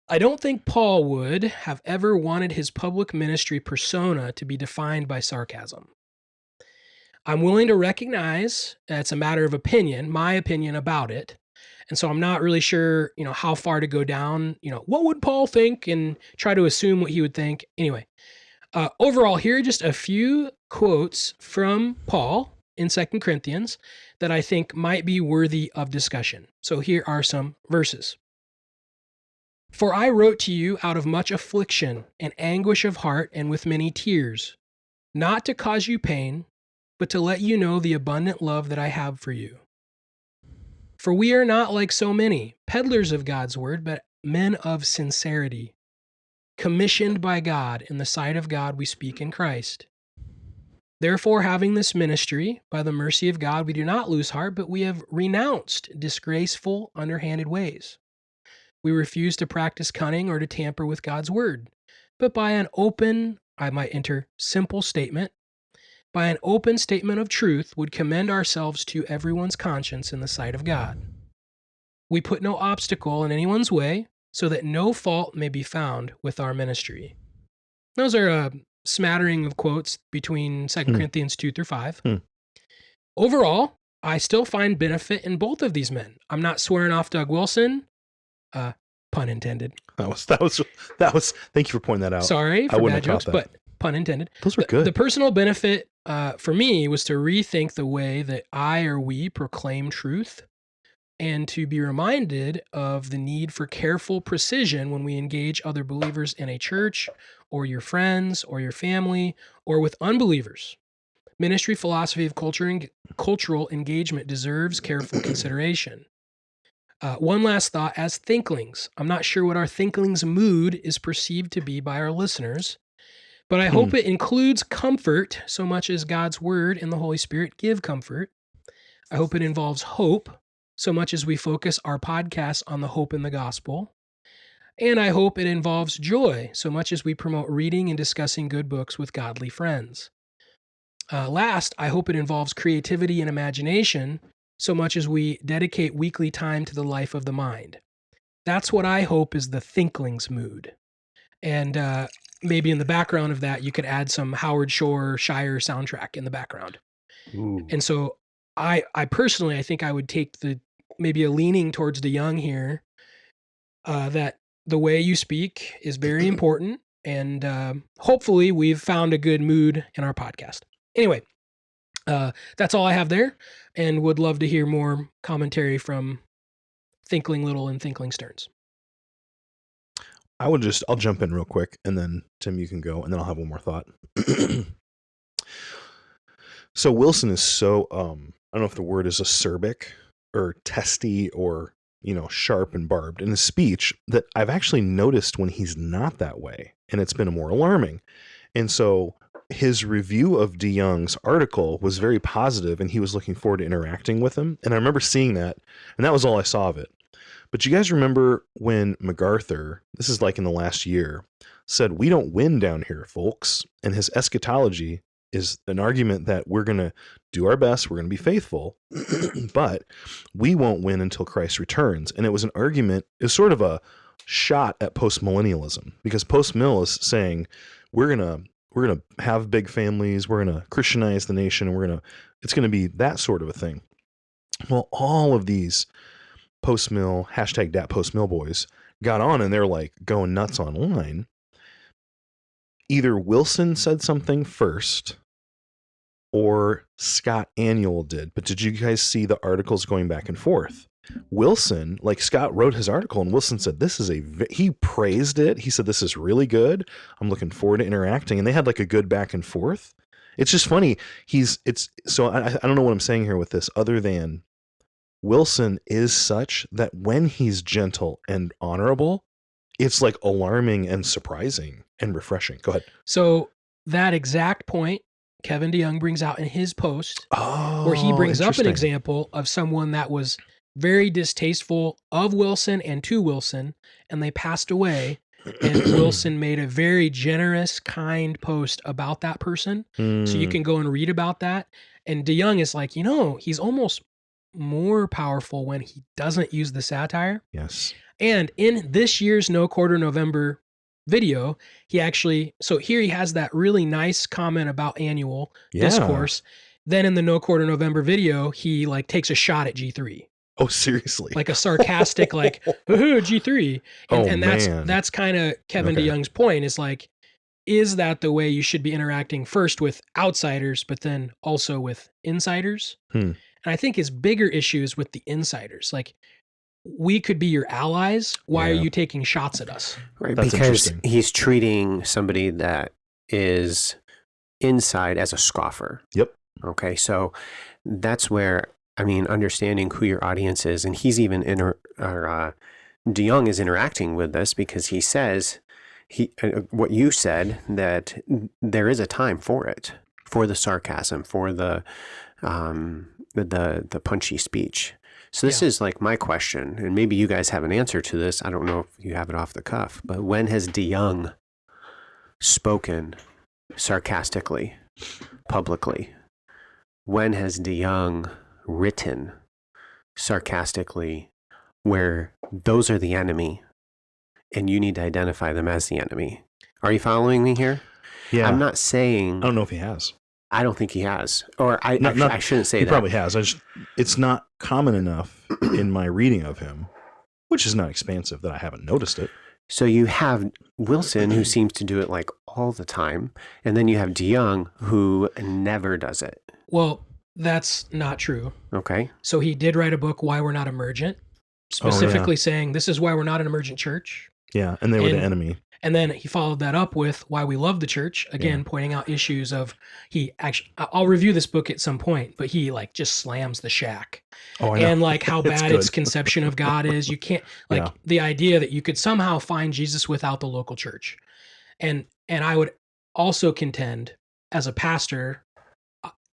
I don't think Paul would have ever wanted his public ministry persona to be defined by sarcasm. I'm willing to recognize that it's a matter of opinion, my opinion about it. And so I'm not really sure, how far to go down, what would Paul think, and try to assume what he would think. Anyway, overall, here are just a few quotes from Paul in 2 Corinthians that I think might be worthy of discussion. So here are some verses. For I wrote to you out of much affliction and anguish of heart and with many tears, not to cause you pain, but to let you know the abundant love that I have for you. For we are not like so many peddlers of God's word, but men of sincerity, commissioned by God. In the sight of God we speak in Christ. Therefore, having this ministry, by the mercy of God, we do not lose heart, but we have renounced disgraceful, underhanded ways. We refuse to practice cunning or to tamper with God's word, but by an open, I might enter simple statement, by an open statement of truth would commend ourselves to everyone's conscience in the sight of God. We put no obstacle in anyone's way, so that no fault may be found with our ministry. Those are a smattering of quotes between 2 Corinthians 2 through 5. Overall, I still find benefit in both of these men. I'm not swearing off Doug Wilson. Pun intended. That was. Thank you for pointing that out. Sorry for bad jokes, but pun intended. Those were good. The personal benefit for me was to rethink the way that I or we proclaim truth, and to be reminded of the need for careful precision when we engage other believers in a church, or your friends, or your family, or with unbelievers. Ministry philosophy of cultural engagement deserves careful consideration. One last thought as Thinklings. I'm not sure what our Thinklings mood is perceived to be by our listeners, but I hope it includes comfort so much as God's word and the Holy Spirit give comfort. I hope it involves hope so much as we focus our podcast on the hope in the gospel. And I hope it involves joy so much as we promote reading and discussing good books with godly friends. Last, I hope it involves creativity and imagination so much as we dedicate weekly time to the life of the mind. That's what I hope is the Thinklings mood. And maybe in the background of that, you could add some Howard Shore Shire soundtrack in the background. Ooh. And so I personally, I think I would take maybe a leaning towards DeYoung here, that the way you speak is very important. And hopefully we've found a good mood in our podcast. Anyway, that's all I have there, and would love to hear more commentary from Thinkling Little and Thinkling Stearns. I'll jump in real quick, and then Tim, you can go, and then I'll have one more thought. So Wilson is so, I don't know if the word is acerbic or testy or, sharp and barbed in his speech, that I've actually noticed when he's not that way, and it's been more alarming. And so his review of DeYoung's article was very positive, and he was looking forward to interacting with him. And I remember seeing that, and that was all I saw of it. But you guys remember when MacArthur, this is like in the last year, said, "We don't win down here, folks." And his eschatology is an argument that we're going to do our best, we're going to be faithful, but we won't win until Christ returns. And it was an argument, it was sort of a shot at postmillennialism, because postmill is saying we're going to have big families, we're going to Christianize the nation, and it's going to be that sort of a thing. Well, all of these postmill, #datpostmill boys got on, and they're like going nuts online. Either Wilson said something first or Scott Annual did. But did you guys see the articles going back and forth? Wilson, like Scott wrote his article, and Wilson said, he praised it. He said, "This is really good. I'm looking forward to interacting." And they had like a good back and forth. It's just funny. So I don't know what I'm saying here with this, other than Wilson is such that when he's gentle and honorable, it's like alarming and surprising and refreshing. Go ahead. So that exact point Kevin DeYoung brings out in his post, where he brings up an example of someone that was very distasteful of Wilson and to Wilson, and they passed away. And Wilson made a very generous, kind post about that person. So you can go and read about that. And DeYoung is like, he's almost more powerful when he doesn't use the satire. Yes. And in this year's No Quarter November video, he actually, so here he has that really nice comment about annual discourse. Then in the No Quarter November video, he like takes a shot at G3. Oh, seriously? Like a sarcastic, like, "Ooh, G3." And man. that's kind of Kevin DeYoung's point, is like, is that the way you should be interacting first with outsiders, but then also with insiders? And I think his bigger issue is with the insiders. Like, we could be your allies. Why are you taking shots at us? Right, That's because he's treating somebody that is inside as a scoffer. Yep. Okay, so that's where, I mean, understanding who your audience is, and he's even DeYoung is interacting with this because he says what you said, that there is a time for it, for the sarcasm, for the punchy speech. So this is like my question, and maybe you guys have an answer to this. I don't know if you have it off the cuff, but when has DeYoung spoken sarcastically, publicly? When has DeYoung written sarcastically, where those are the enemy and you need to identify them as the enemy? Are you following me here? Yeah. I'm not saying... I don't know if he has. I don't think he has. Or I shouldn't say he that. He probably has. It's not common enough in my reading of him, which is not expansive, that I haven't noticed it. So you have Wilson, who seems to do it like all the time, and then you have DeYoung, who never does it. Well, that's not true. Okay. So he did write a book, Why We're Not Emergent, specifically saying this is why we're not an emergent church. Yeah, and they were the enemy. And then he followed that up with Why We Love the Church, again, pointing out issues of, I'll review this book at some point, but he like just slams the shack. Oh, I know. And like how bad its conception of God is. You can't, like the idea that you could somehow find Jesus without the local church. And I would also contend, as a pastor,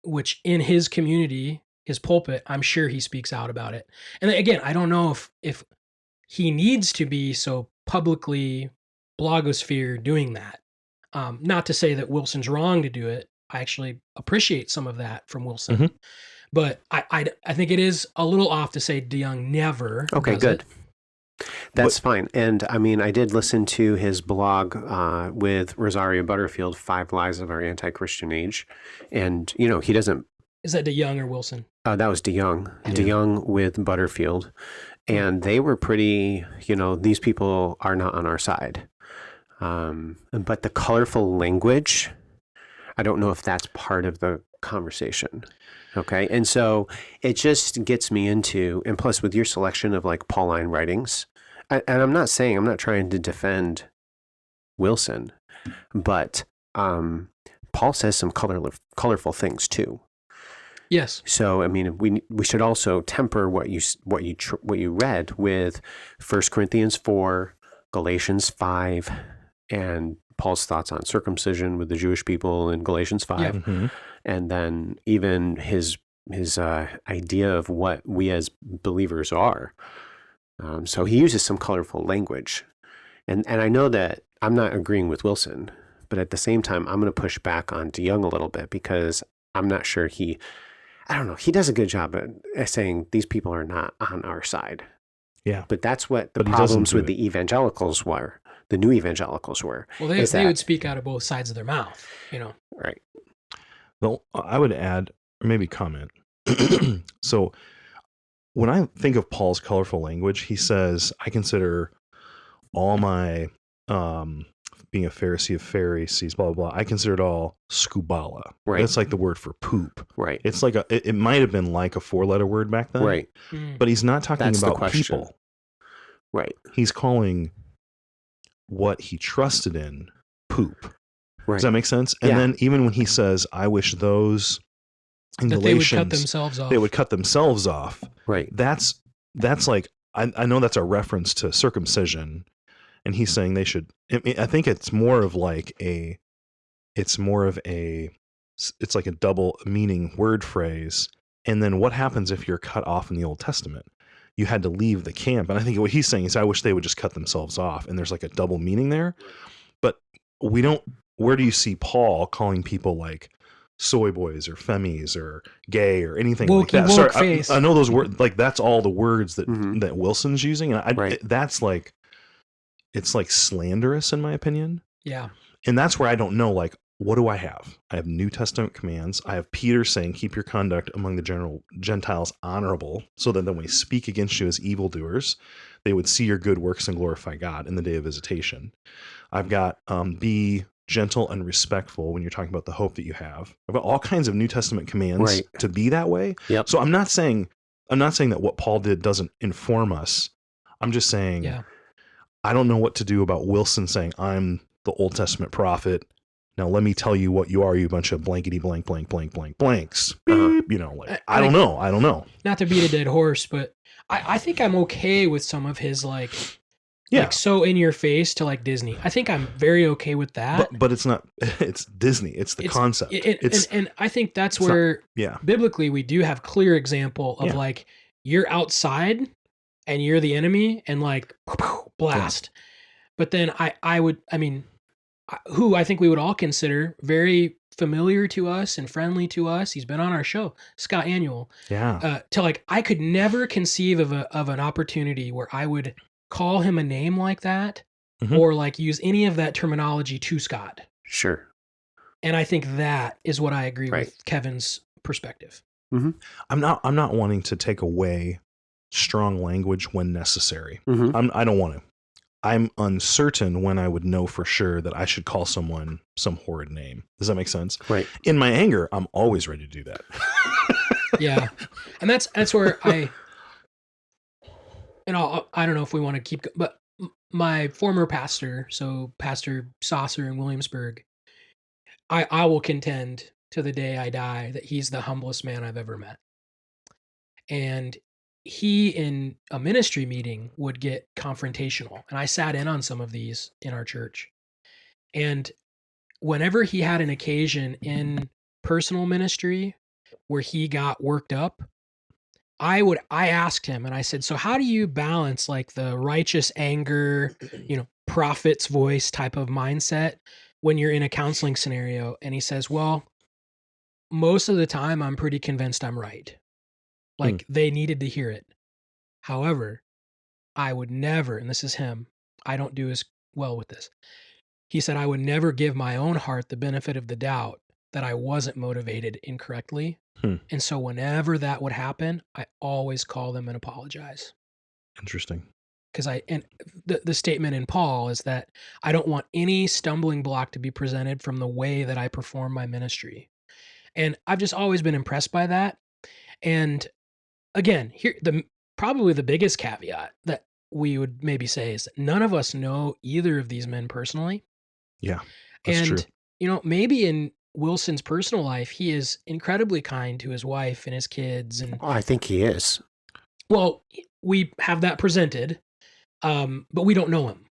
which in his community, his pulpit, I'm sure he speaks out about it. And again, I don't know if he needs to be so publicly blogosphere doing that. Not to say that Wilson's wrong to do it. I actually appreciate some of that from Wilson. Mm-hmm. But I think it is a little off to say DeYoung never Okay, does good. It. That's fine. And I mean, I did listen to his blog with Rosario Butterfield, 5 Lies of Our Anti-Christian Age. And, you know, he doesn't... Is that DeYoung or Wilson? That was DeYoung. Yeah. DeYoung with Butterfield. And they were pretty, you know, these people are not on our side. But the colorful language, I don't know if that's part of the conversation. Okay. And so it just gets me into, and plus with your selection of like Pauline writings, and I'm not trying to defend Wilson, but Paul says some colorful things too. Yes. So I mean, we should also temper what you read with 1 Corinthians 4, Galatians 5, and Paul's thoughts on circumcision with the Jewish people in Galatians 5, mm-hmm. and then even his idea of what we as believers are. So he uses some colorful language, and I know that I'm not agreeing with Wilson, but at the same time, I'm going to push back on DeYoung a little bit because I'm not sure I don't know. He does a good job at saying these people are not on our side. Yeah. But that's what the problems with the evangelicals were. The new evangelicals were. Well, they would speak out of both sides of their mouth, you know. Right. Well, I would add, or maybe comment. So when I think of Paul's colorful language, he says, I consider all my being a Pharisee of Pharisees, blah, blah, blah. I consider it all skubala. Right. That's like the word for poop. Right. It's like it might have been like a 4-letter word back then. Right. But he's not talking about people. Right. He's calling what he trusted in poop. Right. Does that make sense? And then even when he says, I wish those in that Galatians, they would cut themselves off. They would cut themselves off. Right. That's like, I know that's a reference to circumcision. And he's saying they should, I think it's more of like it's like a double meaning word phrase. And then what happens if you're cut off in the Old Testament? You had to leave the camp. And I think what he's saying is, I wish they would just cut themselves off. And there's like a double meaning there. But where do you see Paul calling people like soy boys or femmies or gay or anything Wokey like that. woke Sorry, face. I know those words, like that's all the words that Mhm. that Wilson's using, and Right. that's like, it's like slanderous in my opinion. Yeah. And that's where I don't know, like, what do I have? I have New Testament commands. I have Peter saying, keep your conduct among the general Gentiles honorable, so that when we speak against you as evildoers, they would see your good works and glorify God in the day of visitation. I've got be gentle and respectful when you're talking about the hope that you have. I've got all kinds of New Testament commands Right. to be that way. Yep. So I'm not saying that what Paul did doesn't inform us. I'm just saying, Yeah. I don't know what to do about Wilson saying, I'm the Old Testament prophet. Now let me tell you what you are, you bunch of blankety blank blank blank blank blanks. Beep. You know, like I don't know. Not to beat a dead horse, but I think I'm okay with some of his like so in your face to like Disney. I think I'm very okay with that. But it's not. It's Disney. It's the concept. And I think that's where biblically we do have clear example of like you're outside and you're the enemy and like blast. Yeah. But then who I think we would all consider very familiar to us and friendly to us. He's been on our show, Scott Annual. Yeah. To like, I could never conceive of an opportunity where I would call him a name like that or like use any of that terminology to Scott. Sure. And I think that is what I agree with Kevin's perspective. Mm-hmm. I'm not wanting to take away strong language when necessary. Mm-hmm. I don't want to. I'm uncertain when I would know for sure that I should call someone some horrid name. Does that make sense? Right. In my anger, I'm always ready to do that. Yeah. And that's where I don't know if we want to keep, but my former pastor, so Pastor Saucer in Williamsburg, I will contend to the day I die that he's the humblest man I've ever met. And he, in a ministry meeting, would get confrontational. And I sat in on some of these in our church. And whenever he had an occasion in personal ministry where he got worked up, I asked him and I said, so how do you balance like the righteous anger, prophet's voice type of mindset when you're in a counseling scenario? And he says, well, most of the time I'm pretty convinced I'm right. Like they needed to hear it. However, I would never, and this is him, I don't do as well with this. He said, I would never give my own heart the benefit of the doubt that I wasn't motivated incorrectly. And so whenever that would happen, I always call them and apologize. Interesting. Because the statement in Paul is that I don't want any stumbling block to be presented from the way that I perform my ministry. And I've just always been impressed by that. And again, here probably the biggest caveat that we would maybe say is that none of us know either of these men personally. Yeah, that's true. Maybe in Wilson's personal life, he is incredibly kind to his wife and his kids. And I think he is. Well, we have that presented, but we don't know him.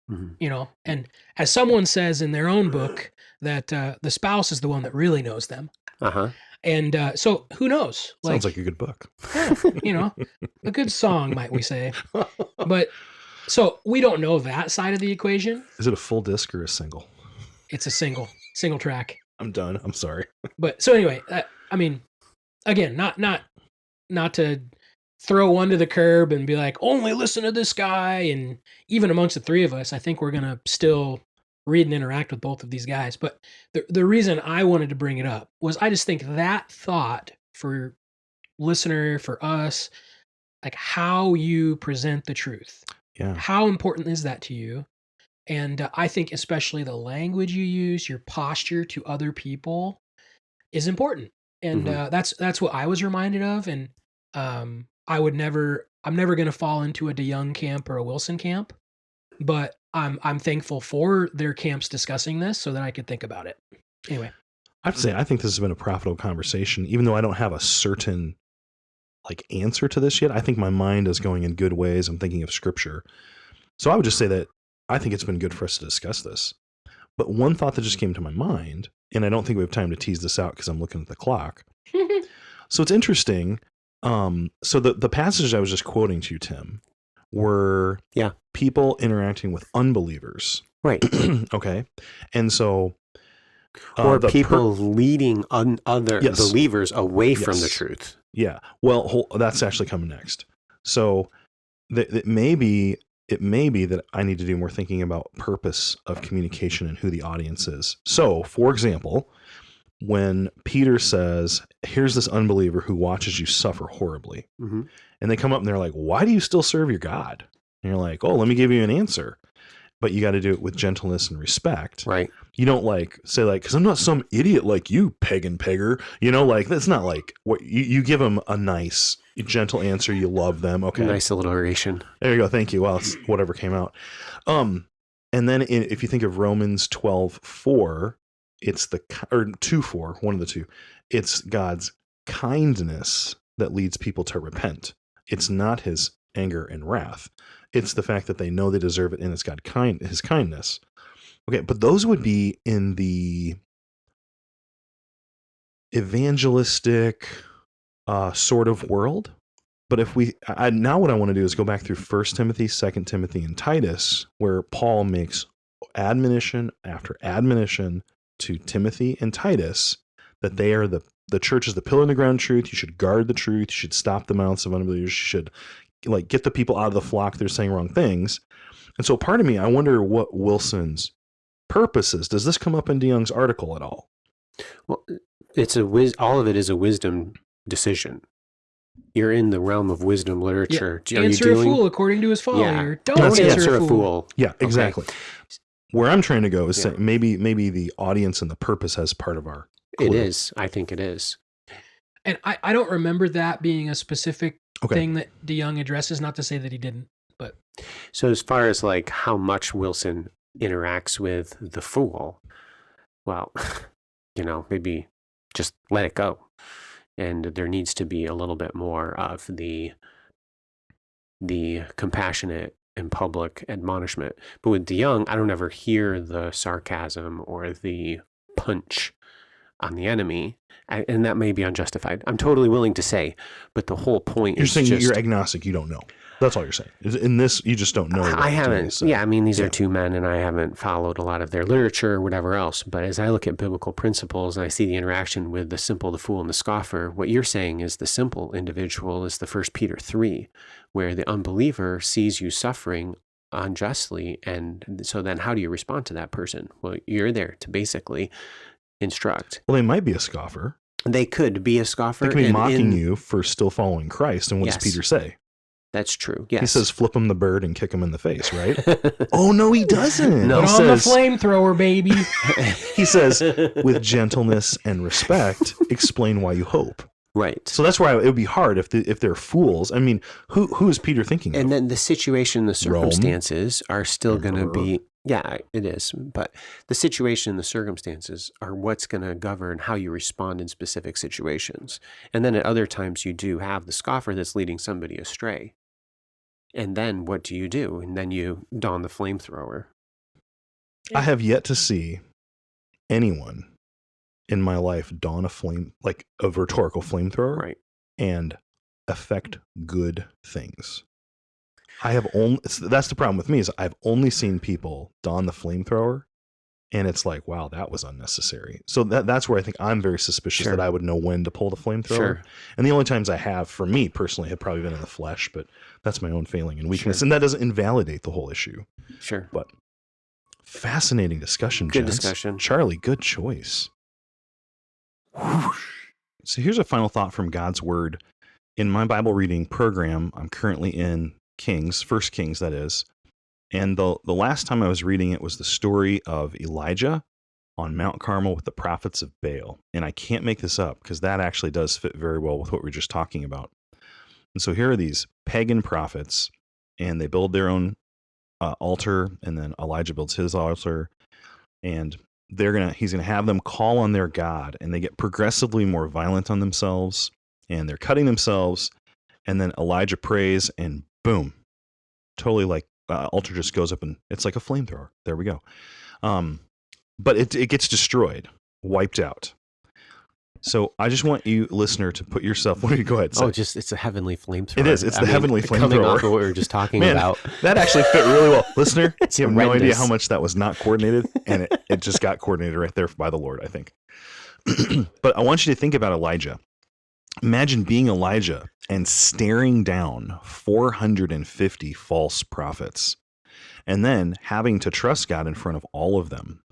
Mm-hmm. And as someone says in their own book, that the spouse is the one that really knows them. Uh-huh. And so who knows? Sounds like a good book. Yeah, a good song, might we say. But so we don't know that side of the equation. Is it a full disc or a single? It's a single track. I'm done. I'm sorry. But so anyway, again, not to throw one to the curb and be like, only listen to this guy. And even amongst the three of us, I think we're going to still read and interact with both of these guys. But the reason I wanted to bring it up was I just think that thought for listener, for us, like how you present the truth. Yeah. How important is that to you? And I think especially the language you use, your posture to other people is important. And that's what I was reminded of. And I'm never going to fall into a DeYoung camp or a Wilson camp, but I'm thankful for their camps discussing this so that I could think about it. Anyway. I have to say, I think this has been a profitable conversation, even though I don't have a certain answer to this yet. I think my mind is going in good ways. I'm thinking of scripture. So I would just say that I think it's been good for us to discuss this. But one thought that just came to my mind, and I don't think we have time to tease this out because I'm looking at the clock. So it's interesting. So the passages I was just quoting to you, Tim, were people interacting with unbelievers. Right. Okay. And so Or people leading other believers away from the truth. Yeah. Well, that's actually coming next. So it may be that I need to do more thinking about purpose of communication and who the audience is. So, for example, when Peter says, here's this unbeliever who watches you suffer horribly. Mm-hmm. And they come up and they're like, why do you still serve your God? And you're like, oh, let me give you an answer. But you got to do it with gentleness and respect. Right. You don't say because I'm not some idiot like you, pagan pegger. That's not like what you give them a nice, gentle answer. You love them. Okay. Nice alliteration. There you go. Thank you. Well, it's whatever came out. And then if you think of Romans 12:4, it's or 2:4, one of the two. It's God's kindness that leads people to repent. It's not his anger and wrath. It's the fact that they know they deserve it, and it's his kindness. Okay, but those would be in the evangelistic sort of world. But if now what I want to do is go back through 1 Timothy, 2 Timothy, and Titus, where Paul makes admonition after admonition to Timothy and Titus that they are the church is the pillar in the ground truth. You should guard the truth. You should stop the mouths of unbelievers. You should get the people out of the flock that are saying wrong things. And so part of me, I wonder what Wilson's purpose is. Does this come up in DeYoung's article at all? Well, all of it is a wisdom decision. You're in the realm of wisdom literature. Yeah. Answer a fool according to his folly. Yeah. Don't answer a fool. Yeah, exactly. Okay. Where I'm trying to go is say maybe the audience and the purpose as part of our clue. It is. I think it is. And I don't remember that being a specific thing that DeYoung addresses, not to say that he didn't, but. So as far as how much Wilson interacts with the fool, well, maybe just let it go. And there needs to be a little bit more of the compassionate and public admonishment. But with DeYoung, I don't ever hear the sarcasm or the punch on the enemy, and that may be unjustified. I'm totally willing to say, but the whole point is you're saying you're agnostic, you don't know. That's all you're saying. In this, you just don't know. I haven't. Yeah, these are two men, and I haven't followed a lot of their literature or whatever else. But as I look at biblical principles and I see the interaction with the simple, the fool, and the scoffer, what you're saying is the simple individual is the 1 Peter 3, where the unbeliever sees you suffering unjustly, and so then how do you respond to that person? Well, you're there to basically instruct. Well, they might be a scoffer. They could be a scoffer. They could be mocking you for still following Christ. And what does Peter say? That's true. Yes. He says, flip him the bird and kick him in the face, right? Oh, no, he doesn't. No, Put on the flamethrower, baby. He says, with gentleness and respect, explain why you hope. Right. So that's why it would be hard if they're fools. Who is Peter thinking of? And then the situation, the circumstances are still going to be, yeah, it is. But the situation and the circumstances are what's going to govern how you respond in specific situations. And then at other times you do have the scoffer that's leading somebody astray. And then what do? And then you don the flamethrower. I have yet to see anyone in my life don a rhetorical flamethrower, right, and affect good things. That's the problem with me, is I've only seen people don the flamethrower, and it's like, wow, that was unnecessary. So that's where I think I'm very suspicious that I would know when to pull the flamethrower. Sure. And the only times I have, for me personally, have probably been in the flesh, but that's my own failing and weakness. And that doesn't invalidate the whole issue. Sure. But fascinating discussion, Good gents. discussion. Charlie, good choice. So here's a final thought from God's Word. In my Bible reading program, I'm currently in Kings, 1 Kings, that is. And the last time I was reading it was the story of Elijah on Mount Carmel with the prophets of Baal. And I can't make this up because that actually does fit very well with what we were just talking about. And so here are these pagan prophets, and they build their own altar, and then Elijah builds his altar, and he's gonna have them call on their God, and they get progressively more violent on themselves, and they're cutting themselves, and then Elijah prays, and boom, totally altar just goes up, and it's like a flamethrower. There we go. But it gets destroyed, wiped out. So I just want you, listener, to put yourself. What do you go ahead? Say? Oh, it's a heavenly flamethrower. It is. It's the heavenly flamethrower. Coming off of what we were just talking Man, about. That actually fit really well. Listener, It's you have no idea horrendous. how much that was not coordinated, and it just got coordinated right there by the Lord, I think. But I want you to think about Elijah. Imagine being Elijah and staring down 450 false prophets, and then having to trust God in front of all of them.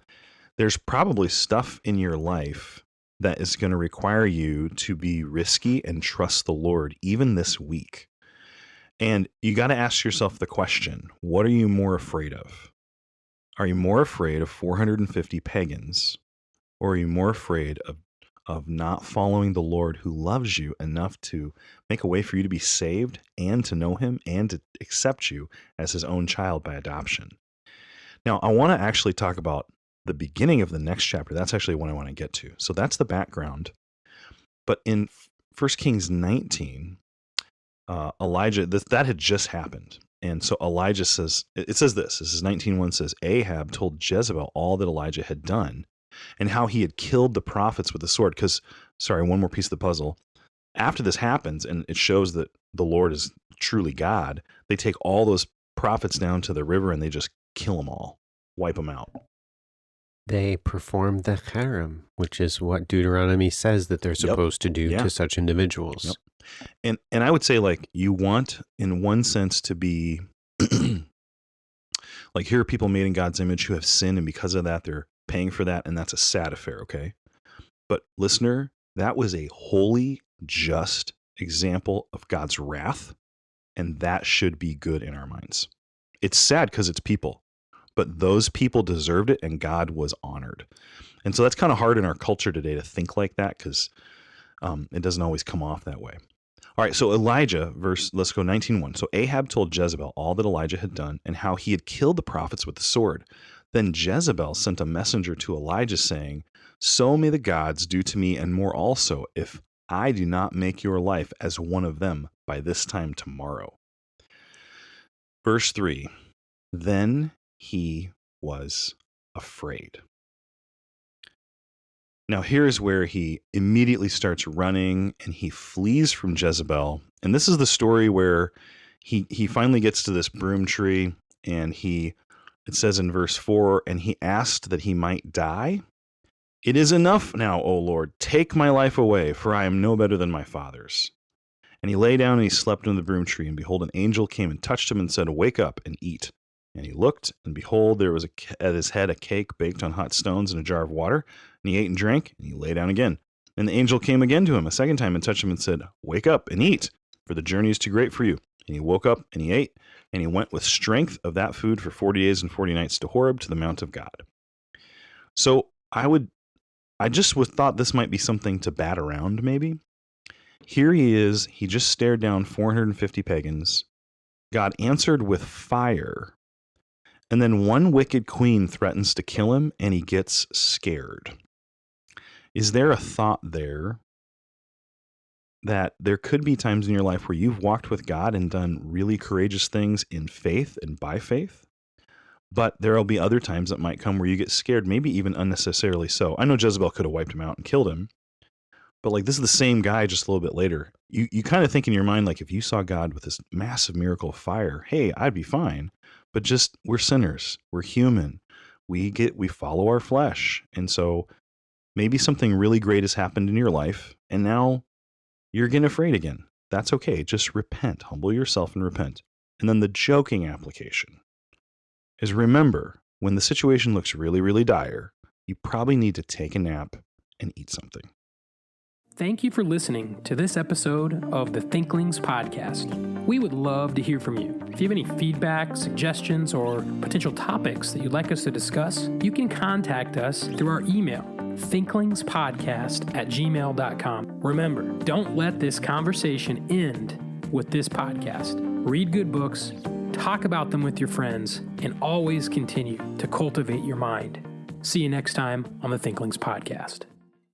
There's probably stuff in your life that is going to require you to be risky and trust the Lord even this week. And you got to ask yourself the question, what are you more afraid of? Are you more afraid of 450 pagans, or are you more afraid of not following the Lord who loves you enough to make a way for you to be saved and to know him and to accept you as his own child by adoption? Now, I want to actually talk about the beginning of the next chapter. That's actually what I want to get to. So that's the background. But in 1 Kings 19, Elijah, that had just happened. And so Elijah says, it says this is 19:1 says, Ahab told Jezebel all that Elijah had done and how he had killed the prophets with the sword. Because, one more piece of the puzzle. After this happens, and it shows that the Lord is truly God, they take all those prophets down to the river and they just kill them all, wipe them out. They perform the cherem, which is what Deuteronomy says that they're supposed to do to such individuals. Yep. And I would say, like, you want, in one sense, to be like, here are people made in God's image who have sinned, and because of that, they're paying for that, and that's a sad affair, okay? But listener, that was a holy, just example of God's wrath, and that should be good in our minds. It's sad because it's people. But those people deserved it, and God was honored. And so that's kind of hard in our culture today to think like that, because it doesn't always come off that way. All right, so Elijah, let's go 19:1. So Ahab told Jezebel all that Elijah had done and how he had killed the prophets with the sword. Then Jezebel sent a messenger to Elijah saying, so may the gods do to me and more also, if I do not make your life as one of them by this time tomorrow. Verse 3, then he was afraid. Now here's where he immediately starts running and he flees from Jezebel. And this is the story where he finally gets to this broom tree, and it says in verse 4, and he asked that he might die. It is enough now, O Lord, take my life away, for I am no better than my fathers. And he lay down and he slept under the broom tree, and behold, an angel came and touched him and said, wake up and eat. And he looked, and behold, there was at his head a cake baked on hot stones and a jar of water. And he ate and drank, and he lay down again. And the angel came again to him a second time and touched him and said, wake up and eat, for the journey is too great for you. And he woke up and he ate, and he went with strength of that food for 40 days and 40 nights to Horeb, to the Mount of God. So I just thought this might be something to bat around, maybe. Here he is, he just stared down 450 pagans. God answered with fire. And then one wicked queen threatens to kill him, and he gets scared. Is there a thought there that there could be times in your life where you've walked with God and done really courageous things in faith and by faith? But there will be other times that might come where you get scared, maybe even unnecessarily so. I know Jezebel could have wiped him out and killed him, but like, this is the same guy just a little bit later. You kind of think in your mind, like, if you saw God with this massive miracle of fire, hey, I'd be fine. But just, we're sinners. We're human. We follow our flesh. And so maybe something really great has happened in your life, and now you're getting afraid again. That's okay. Just repent. Humble yourself and repent. And then the joking application is, remember, when the situation looks really, really dire, you probably need to take a nap and eat something. Thank you for listening to this episode of the Thinklings podcast. We would love to hear from you. If you have any feedback, suggestions, or potential topics that you'd like us to discuss, you can contact us through our email, thinklingspodcast@gmail.com. Remember, don't let this conversation end with this podcast. Read good books, talk about them with your friends, and always continue to cultivate your mind. See you next time on the Thinklings podcast.